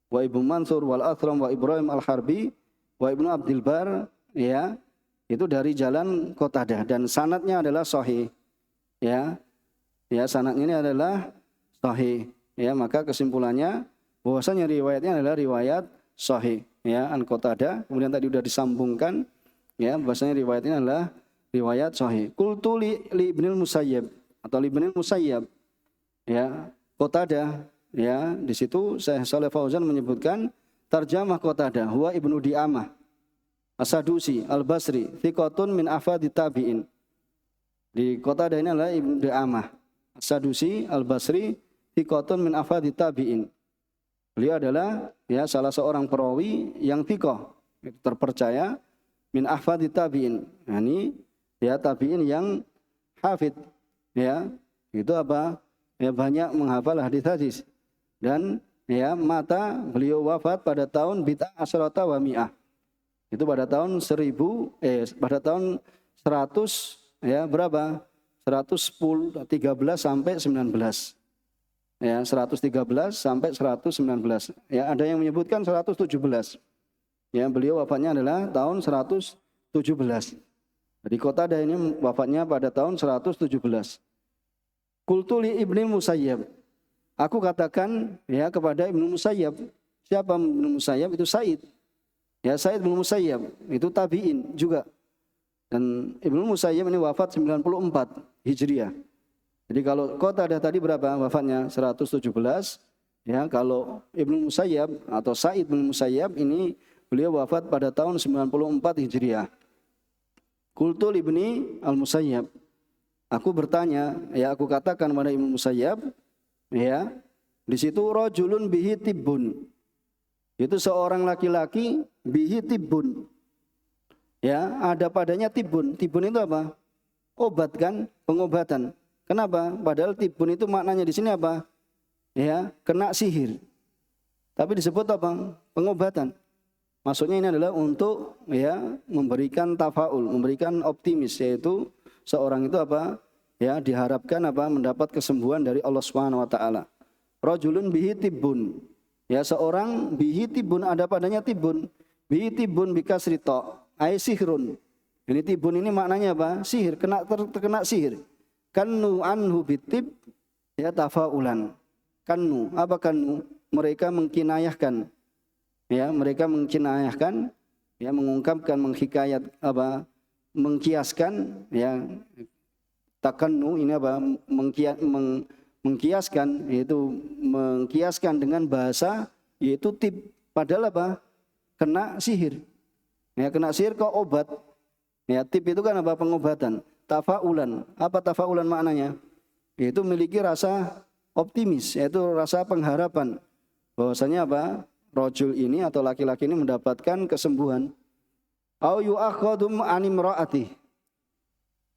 Wa Ibnu Mansur wal Athram wa Ibrahim al-Harbi wa Ibnu Abdul Bar, ya, itu dari jalan Qatadah dan sanadnya adalah sahih, ya, ya, sanadnya ini adalah sahih, ya, maka kesimpulannya bahwasanya riwayatnya adalah riwayat sahih, ya, an Qatadah. Kemudian tadi sudah disambungkan, ya, bahwasanya riwayatnya adalah riwayat sahih. Qultu li Ibnul Musayyib atau li Ibnul Musayyib, ya, Qatadah, ya, di situ Syekh Shalih Fauzan menyebutkan tarjamah Qatadah huwa Ibnu Di'amah As-Sadusi Al-Basri thiqatun min afadit tabi'in. Di Qatadah ini adalah Ibnu Di'amah As-Sadusi Al-Basri thiqatun min afadit tabi'in. Beliau adalah, ya, salah seorang perawi yang thiqah, terpercaya, min afadit tabi'in. Nah, ini, ya, tabi'in yang hafid, ya, itu ya, banyak menghafal hadis-hadis. Dan, ya, beliau wafat pada tahun bid'ah asyrata wa mi'ah. Itu pada tahun 100, ya, berapa? 113 sampai 19. Ya, 113 sampai 119. Ya, ada yang menyebutkan 117. Ya, beliau wafatnya adalah tahun 117. Jadi Qatadah ini wafatnya pada tahun 117. Qultu li Ibnu Musayyib. Aku katakan, ya, kepada Ibnu Musayyib. Siapa Ibnu Musayyib? Itu Said. Ya, Said bin Musayyib itu tabi'in juga. Dan Ibnu Musayyib ini wafat 94 Hijriah. Jadi kalau Qatadah tadi berapa wafatnya? 117. Ya, kalau Ibnu Musayyib atau Said bin Musayyib ini beliau wafat pada tahun 94 Hijriah. Qultu li Ibni al-Musayyib. Aku bertanya, ya, aku katakan kepada Ibnu Musayyib, ya, di situ rajulun bihi tibbun. Itu seorang laki-laki bihi tibbun. Ya, ada padanya tibbun. Tibbun itu apa? Obat, kan? Pengobatan. Kenapa? Padahal tibbun itu maknanya di sini apa? Ya, kena sihir. Tapi disebut apa? Pengobatan. Maksudnya ini adalah untuk, ya, memberikan tafaul, memberikan optimis, yaitu seorang itu ya, diharapkan mendapat kesembuhan dari Allah Subhanahu wa taala. Rajulun bihi tibbun. Ya, seorang bihi tibbun, ada padanya tibbun. Bihi tibbun bikasri ta. ai sihrun. Ini tibun ini maknanya apa? Sihir, terkena sihir. Kannu anhu bitib ya tafaulan. Kannu, apa kannu? Mereka mengkinayahkan. Ya, mereka mengkinayahkan, ya mengungkapkan, menghikayat apa? Mengkiaskan, ya. Takannu ini apa? Mengkiaskan, yaitu mengkiaskan dengan bahasa yaitu tib. Padahal apa? Kena sihir. Ya, kena sihir kok obat. Ya, tip itu kan apa? Pengobatan. Tafaulan. Apa tafaulan maknanya? Yaitu memiliki rasa optimis, yaitu rasa pengharapan. Bahwasanya apa? Rajul ini atau laki-laki ini mendapatkan kesembuhan. Au yu'akhadum animraati.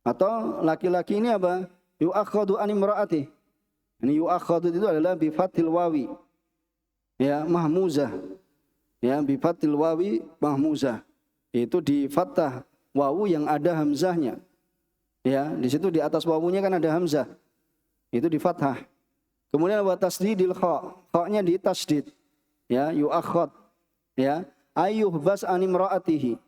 Atau laki-laki ini apa? Yu'akhadu animraati. Ini yu'akhadu itu adalah bi fathil wawi. Ya, mahmuzah. Ya, bi fathil wawi mahmuzah. Itu di fathah wawu yang ada hamzahnya. Ya, di situ di atas wawunya kan ada hamzah. Itu di fathah. Kemudian wa tasdidil kha. Kha-nya di tasdid. Ya, yu'akhad. Ya, ayyuhbas animraatihi.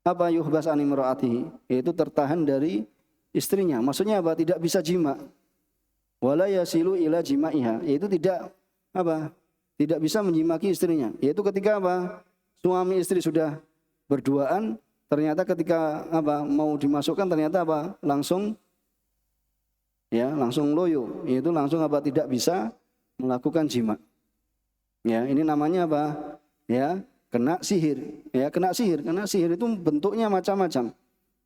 Apa yuhbas animraatihi? Itu tertahan dari istrinya. Maksudnya apa? Tidak bisa jima. Wala yasilu ila jima'iha. Itu tidak apa? Tidak bisa menjimaki istrinya. Yaitu ketika apa? Suami istri sudah berduaan, ternyata ketika apa mau dimasukkan ternyata apa langsung loyo, yaitu langsung apa tidak bisa melakukan jima. Ya, ini namanya apa? Ya, kena sihir. Ya, kena sihir. Karena sihir itu bentuknya macam-macam.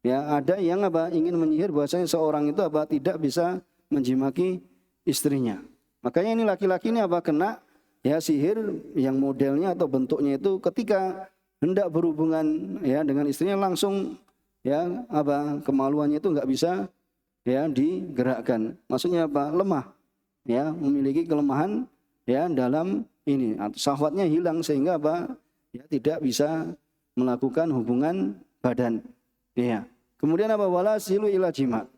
Ya, ada yang apa ingin menyihir bahwasanya seorang itu apa tidak bisa menjimaki istrinya. Makanya ini laki-laki ini apa kena ya sihir yang modelnya atau bentuknya itu ketika hendak berhubungan ya dengan istrinya langsung ya apa kemaluannya itu enggak bisa ya digerakkan. Maksudnya apa? Lemah. Ya, memiliki kelemahan ya dalam ini syahwatnya hilang sehingga apa? Ya tidak bisa melakukan hubungan badan. Ya. Kemudian apa? Wala silu ila jima.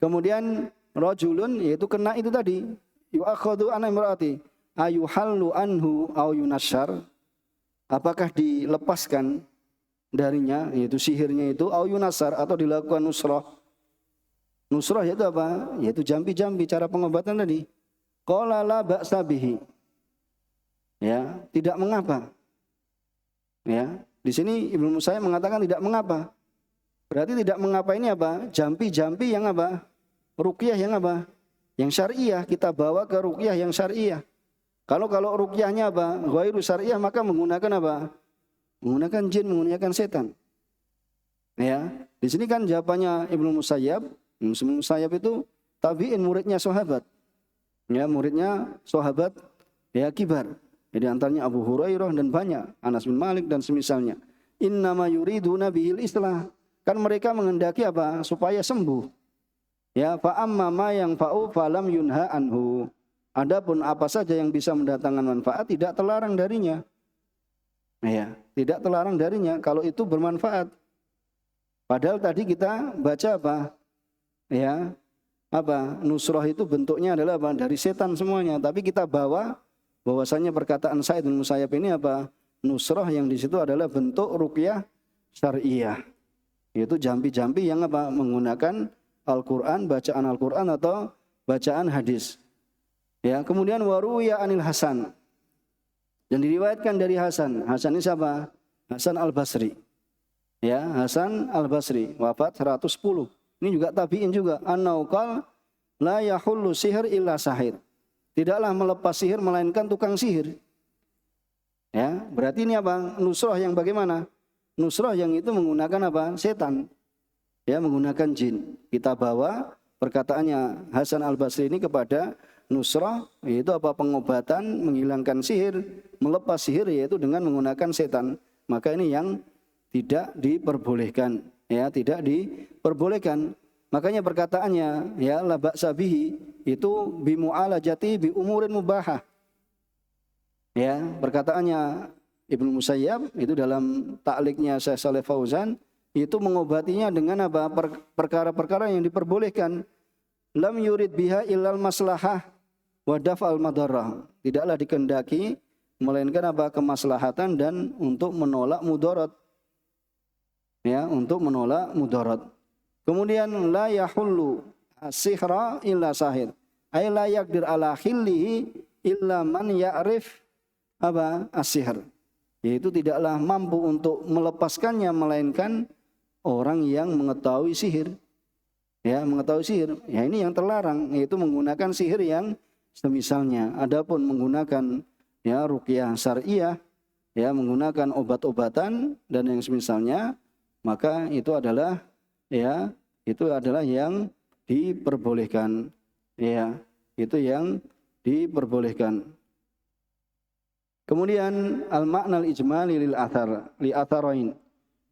Kemudian rajulun yaitu kena itu tadi yu'akhadhu an imraati ayuhallu anhu au yunasyar. Apakah dilepaskan darinya, yaitu sihirnya itu, au yunasar atau dilakukan nusrah. Nusrah yaitu apa? Yaitu jampi-jampi cara pengobatan tadi. Qala la ba'sa bihi. Ya, tidak mengapa. Ya, di sini Ibnu Musayyib mengatakan tidak mengapa. Berarti tidak mengapa ini apa? Jampi-jampi yang apa? Ruqyah yang apa? Yang syariah, kita bawa ke ruqyah yang syariah. Kalau ruqyahnya apa? Ghairu syariah maka menggunakan apa? Menggunakan jin, menggunakan setan. Ya, di sini kan jawabannya Ibnu Musayyib. Ibnu Musayyib itu tabi'in, muridnya sahabat. Ya, muridnya sahabat ya kibar. Jadi antaranya Abu Hurairah dan banyak, Anas bin Malik dan semisalnya. Innama yuriduna bihil islah. Kan mereka menghendaki apa? Supaya sembuh. Ya, fa amma ma yang fa'u falam yunha anhu. Adapun apa saja yang bisa mendatangkan manfaat tidak terlarang darinya. Ya, tidak terlarang darinya kalau itu bermanfaat. Padahal tadi kita baca apa? Ya, apa? Nusrah itu bentuknya adalah apa? Dari setan semuanya. Tapi kita bawa bahwasanya perkataan Sa'id bin Musayyib ini apa? Nusrah yang di situ adalah bentuk ruqyah syariah. Yaitu jampi-jampi yang apa? Menggunakan Al-Qur'an, bacaan Al-Qur'an atau bacaan hadis. Ya, kemudian waruya anil Hasan. Dan diriwayatkan dari Hasan. Hasan ini siapa? Hasan Al-Basri. Ya, Hasan Al-Basri wafat 110. Ini juga tabi'in juga. Annau qala la yahullu sihr illa sahir. Tidaklah melepas sihir melainkan tukang sihir. Ya, berarti ini apa? Nusrah yang bagaimana? Nusrah yang itu menggunakan apa? Setan. Ya, menggunakan jin. Kita bawa perkataannya Hasan Al-Basri ini kepada nusrah, yaitu apa? Pengobatan, menghilangkan sihir, melepas sihir yaitu dengan menggunakan setan. Maka ini yang tidak diperbolehkan, ya, tidak diperbolehkan. Makanya perkataannya ya la ba'sa bihi itu bi mu'alajati bi umurin mubahah. Ya, perkataannya Ibnu Musayyib itu dalam ta'liqnya Syekh Shalih Fauzan itu mengobatinya dengan apa? Perkara-perkara yang diperbolehkan. Lam yurid biha illal maslahah wa daf'al madarrah. Tidaklah dikehendaki melainkan apa? Kemaslahatan dan untuk menolak mudarat. ya, untuk menolak mudarat. Kemudian la yahullu as-sihra illa sahir. Ay la yaqdir ala khillihi illa man ya'rif apa as-sihr. Yaitu tidaklah mampu untuk melepaskannya melainkan orang yang mengetahui sihir. Ya, mengetahui sihir. Ya, ini yang terlarang, yaitu menggunakan sihir yang semisalnya. Adapun menggunakan ya ruqyah syariah, ya menggunakan obat-obatan dan yang semisalnya, maka itu adalah yang diperbolehkan. Ya, itu yang diperbolehkan. Kemudian al-makna al-ijmali lil athar, li atharain.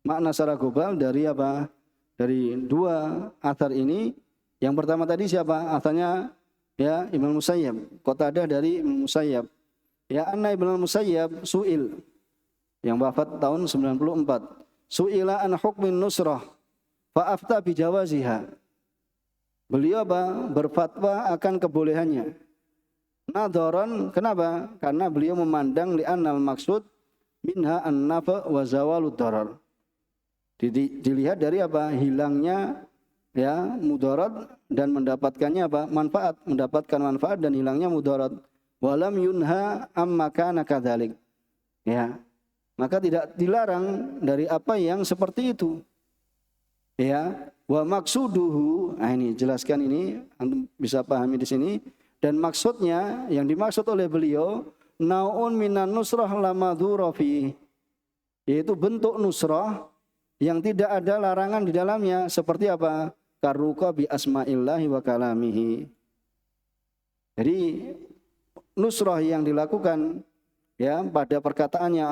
Makna secara global dari apa? Dari dua athar ini. Yang pertama tadi siapa? Atharnya ya Ibnu Musayyab, Qatadah dari Ibnu Musayyab. Ya anna Ibnu Musayyab su'il, yang wafat tahun 94. Su'ila an hukmin nusrah fa afta bi jawaziha. Beliau apa? Berfatwa akan kebolehannya. Nadharan, kenapa? Karena beliau memandang li'annal maksud minha an-nafa wa zawalud darar. Dilihat dari apa? Hilangnya ya mudarat dan mendapatkannya apa? Manfaat, mendapatkan manfaat dan hilangnya mudarat. Walam yunha amma kana kadzalik. Ya. Maka tidak dilarang dari apa yang seperti itu. Ya, wa maksuduhu, nah ini jelaskan ini, antum bisa pahami di sini. Dan maksudnya, yang dimaksud oleh beliau, naun minan nusrah lamadhura fi, yaitu bentuk nusrah yang tidak ada larangan di dalamnya. Seperti apa? Karuqa bi asma'illahi wa kalamihi. Jadi nusrah yang dilakukan ya pada perkataannya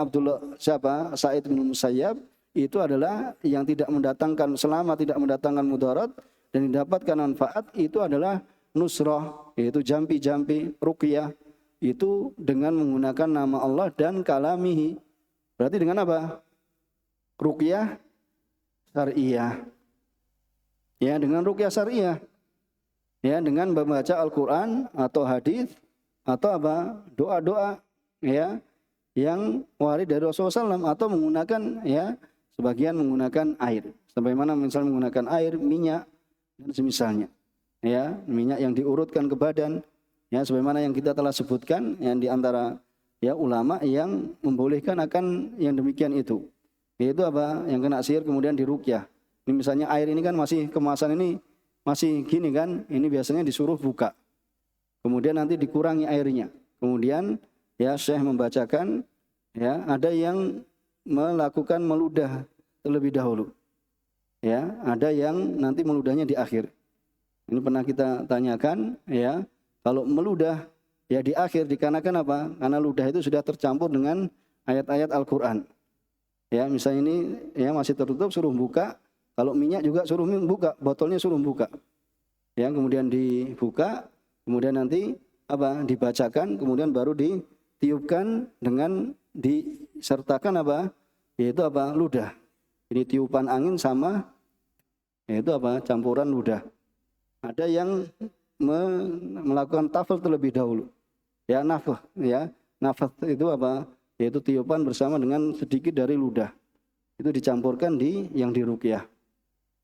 Sa'id bin Musayyab itu adalah yang tidak mendatangkan, selama tidak mendatangkan mudarat dan didapatkan manfaat, itu adalah nusrah, yaitu jampi-jampi ruqyah itu dengan menggunakan nama Allah dan kalamihi. Berarti dengan apa? Ruqyah syariah. Ya, dengan ruqyah syariah. Ya, dengan membaca Al-Qur'an atau hadis atau apa? Doa-doa ya yang warid dari Rasulullah SAW, atau menggunakan ya sebagian menggunakan air. Sebagaimana misalnya menggunakan air, minyak dan semisalnya. Ya, minyak yang diurutkan ke badan. Ya, sebagaimana yang kita telah sebutkan yang di antara ya ulama yang membolehkan akan yang demikian itu. Yaitu apa? Yang kena sihir kemudian diruqyah. Ini misalnya air ini kan masih kemasan ini masih gini kan, ini biasanya disuruh buka. Kemudian nanti dikurangi airnya. Kemudian ya Syekh membacakan, ya ada yang melakukan meludah terlebih dahulu. Ya, ada yang nanti meludahnya di akhir. Ini pernah kita tanyakan, ya. Kalau meludah ya di akhir dikarenakan apa? Karena ludah itu sudah tercampur dengan ayat-ayat Al-Qur'an. Ya, misalnya ini ya masih tertutup suruh buka, kalau minyak juga suruh buka, botolnya suruh buka. Ya, kemudian dibuka, kemudian nanti apa? Dibacakan, kemudian baru ditiupkan dengan disertakan apa? Yaitu apa? Ludah. Ini tiupan angin sama yaitu apa? Campuran ludah. Ada yang melakukan tafel terlebih dahulu. Ya, nafah, ya. Nafah itu apa? Yaitu tiupan bersama dengan sedikit dari ludah. Itu dicampurkan di yang diruqyah.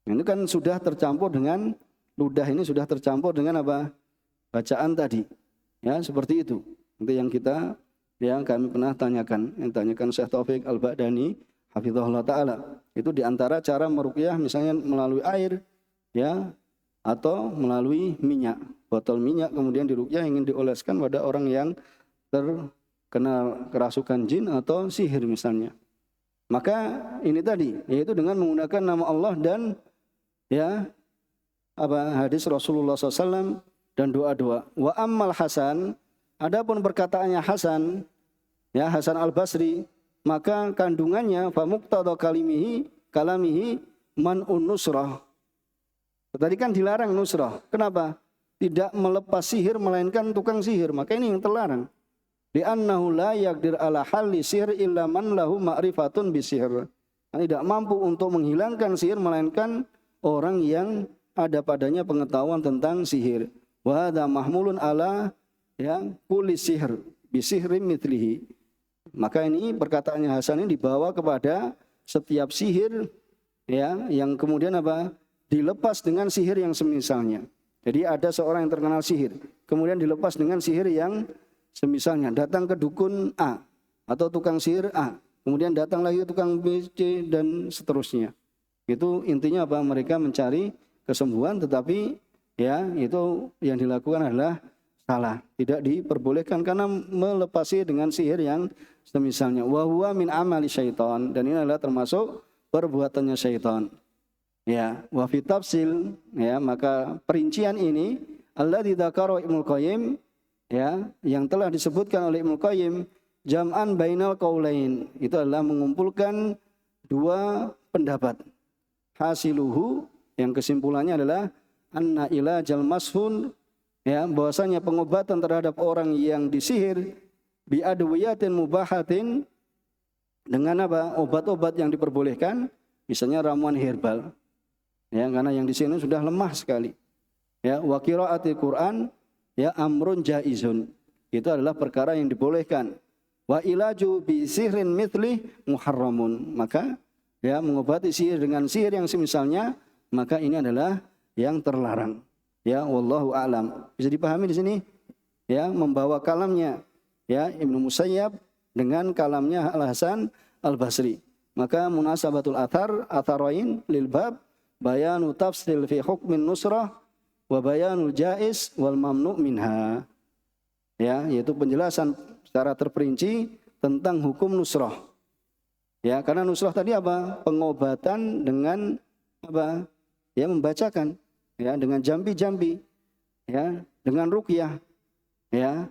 Ini kan sudah tercampur dengan ludah, ini sudah tercampur dengan apa? Bacaan tadi. Ya, seperti itu. Itu yang kami pernah tanyakan. Yang tanyakan Syekh Taufik Al-Ba'dani hafizahullah taala. Itu di antara cara meruqyah misalnya melalui air, ya, atau melalui minyak. Botol minyak kemudian diruqyah ingin dioleskan pada orang yang terkena kerasukan jin atau sihir misalnya. Maka ini tadi, yaitu dengan menggunakan nama Allah dan ya hadis Rasulullah SAW dan doa-doa. Wa ammal Hasan, adapun perkataannya Hasan, ya Hasan Al-Basri, maka kandungannya fa muqtada kalamihi man'un nusrah. Tadi kan dilarang nusrah. Kenapa? Tidak melepas sihir melainkan tukang sihir. Maka ini yang terlarang. Li'annahu la yaqdir ala halli sihr illa man lahu ma'rifatun bisihr. Tidak mampu untuk menghilangkan sihir melainkan orang yang ada padanya pengetahuan tentang sihir. Wa hadza mahmulun ala ya kulli sihr bisihrin mithlihi. Maka ini perkataannya Hasan ini dibawa kepada setiap sihir ya, yang kemudian apa? Dilepas dengan sihir yang semisalnya. Jadi ada seorang yang terkenal sihir, kemudian dilepas dengan sihir yang semisalnya. Datang ke dukun A atau tukang sihir A, kemudian datang lagi ke tukang B, C, dan seterusnya. Itu intinya apa? Mereka mencari kesembuhan, tetapi ya itu yang dilakukan adalah salah, tidak diperbolehkan karena melepasi dengan sihir yang semisalnya. Wa huwa min amali syaitan, dan ini adalah termasuk perbuatannya syaitan. Ya, wa fi tafsil, ya, maka perincian ini alladzi dzakara Ibnu Qayyim, ya, yang telah disebutkan oleh Ibnu Qayyim, jam'an bainal qaulain, itu adalah mengumpulkan dua pendapat. Hasiluhu, yang kesimpulannya adalah anna ilajal mashun, ya, bahwasanya pengobatan terhadap orang yang disihir bi adwiyatin mubahatin, dengan apa? Obat-obat yang diperbolehkan, misalnya ramuan herbal. Ya, karena yang di sini sudah lemah sekali. Ya, wa qiraatil Quran, ya, amrun jaizun. Itu adalah perkara yang dibolehkan. Wa ilaju bi sihrin mithli muharramun. Maka ya, mengobati sihir dengan sihir yang semisalnya, maka ini adalah yang terlarang. Ya, wallahu a'lam. Bisa dipahami di sini? Ya, membawa kalamnya, ya, Ibnu Musayyab dengan kalamnya Al-Hasan Al-Basri. Maka munasabatul atharain lil bab bayanu tafsil fi hukmin nusrah wa bayanul jaiz wal mamnu minha. Ya, yaitu penjelasan secara terperinci tentang hukum nusrah. Ya, karena nusrah tadi apa? Pengobatan dengan apa? Ya, membacakan, ya, dengan jambi-jambi, ya, dengan ruqyah. Ya.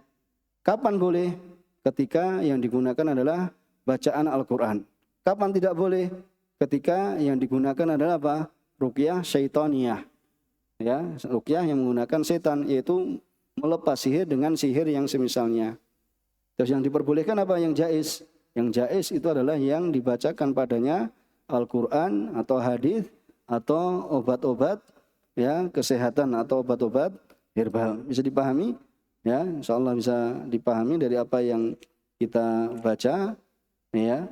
Kapan boleh? Ketika yang digunakan adalah bacaan Al-Qur'an. Kapan tidak boleh? Ketika yang digunakan adalah apa? Ruqyah syaitaniyah. Ya, ruqyah yang menggunakan setan, yaitu melepas sihir dengan sihir yang semisalnya. Terus yang diperbolehkan apa? Yang jaiz. Yang jaiz itu adalah yang dibacakan padanya Al-Qur'an atau hadis atau obat-obat, ya, kesehatan atau obat-obat herbal. Bisa dipahami? Ya, insyaallah bisa dipahami dari apa yang kita baca, ya.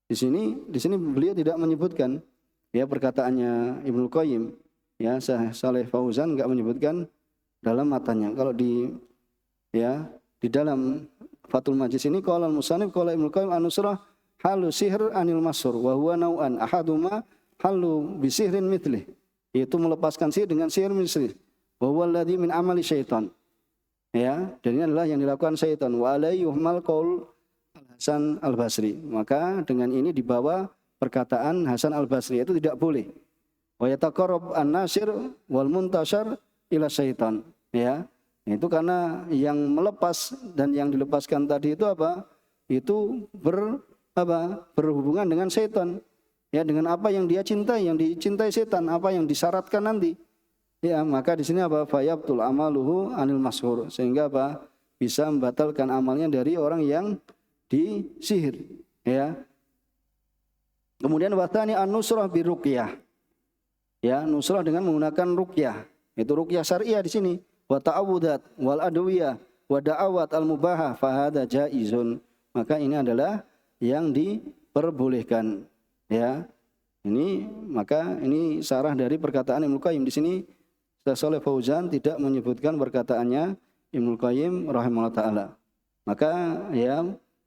Di sini beliau tidak menyebutkan, ya, perkataannya Ibnu Qayyim, ya, Saleh Fauzan enggak menyebutkan dalam matanya. Kalau di dalam Fathul Majid ini qala al-musannif qala Ibnu Qayyim an-nusrah halu sihr anil masur wa huwa nau'an ahaduma halu bi sihrin mithlih, yaitu melepaskan sihir dengan sihir misli. Wa huwa alladhi min amali syaitan. Ya, dan ini adalah yang dilakukan syaitan. Wa alaihi yuhmal qaul Hasan Al-Basri. Maka dengan ini dibawa perkataan Hasan Al-Basri, itu tidak boleh. Wa yataqarrab an-nasir wal muntashar ila syaitan. Ya. Itu karena yang melepas dan yang dilepaskan tadi itu apa? Itu berhubungan dengan syaitan. Ya, dengan apa yang dia cintai, yang dicintai setan, apa yang disyaratkan nanti. Ya, maka di sini apa? Fayabtul amaluhu anil mashur. Sehingga apa? Bisa membatalkan amalnya dari orang yang disihir. Ya. Kemudian wathani an-nusrah bi ruqyah. Ya, nusrah dengan menggunakan ruqyah. Itu ruqyah syariah di sini. Wa ta'awudat wal adwiyah wa da'awat al-mubahah fa hadza jaizun. Maka ini adalah yang diperbolehkan. Ya. Ini sarah dari perkataan Ibnu Qayyim di sini. Saleh Fauzan tidak menyebutkan perkataannya Ibnu Qayyim rahimahullah taala. Maka ya,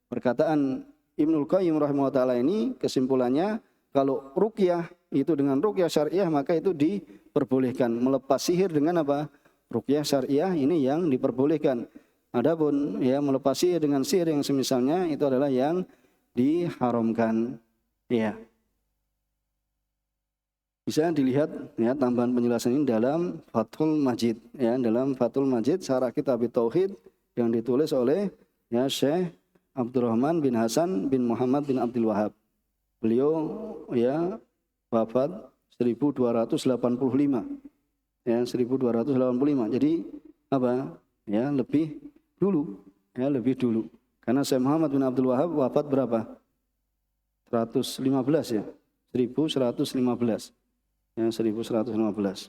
perkataan Ibnu Qayyim rahimahullah taala ini kesimpulannya, kalau ruqyah itu dengan ruqyah syariah maka itu diperbolehkan. Melepas sihir dengan apa? Ruqyah syariah ini yang diperbolehkan. Adapun ya melepas sihir dengan sihir yang semisalnya itu adalah yang diharamkan. Ya. Bisa dilihat ya tambahan penjelasan ini dalam Fathul Majid, ya, dalam Fathul Majid syarah kitab Tauhid yang ditulis oleh ya Syekh Abdurrahman bin Hasan bin Muhammad bin Abdul Wahab. Beliau ya wafat 1285. Ya, 1285. Jadi apa? Ya, lebih dulu. Karena Syekh Muhammad bin Abdul Wahab wafat berapa? 115 ya. 1115. Ya, 1115.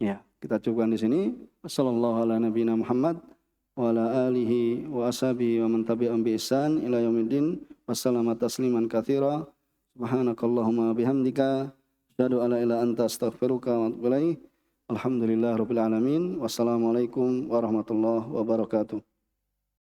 Ya, kita cukupkan di sini. Wassallallahu ala nabiyina Muhammad wa ala alihi wa ashabihi wa man tabi'ahum bi ihsan ila yaumiddin. Wassalamu tasliman katsira. Subhanakallahumma bihamdika asyhadu an la ilaha illa anta astaghfiruka wa atubu ilaik. Alhamdulillahirabbil alamin. Wassalamualaikum warahmatullahi wabarakatuh.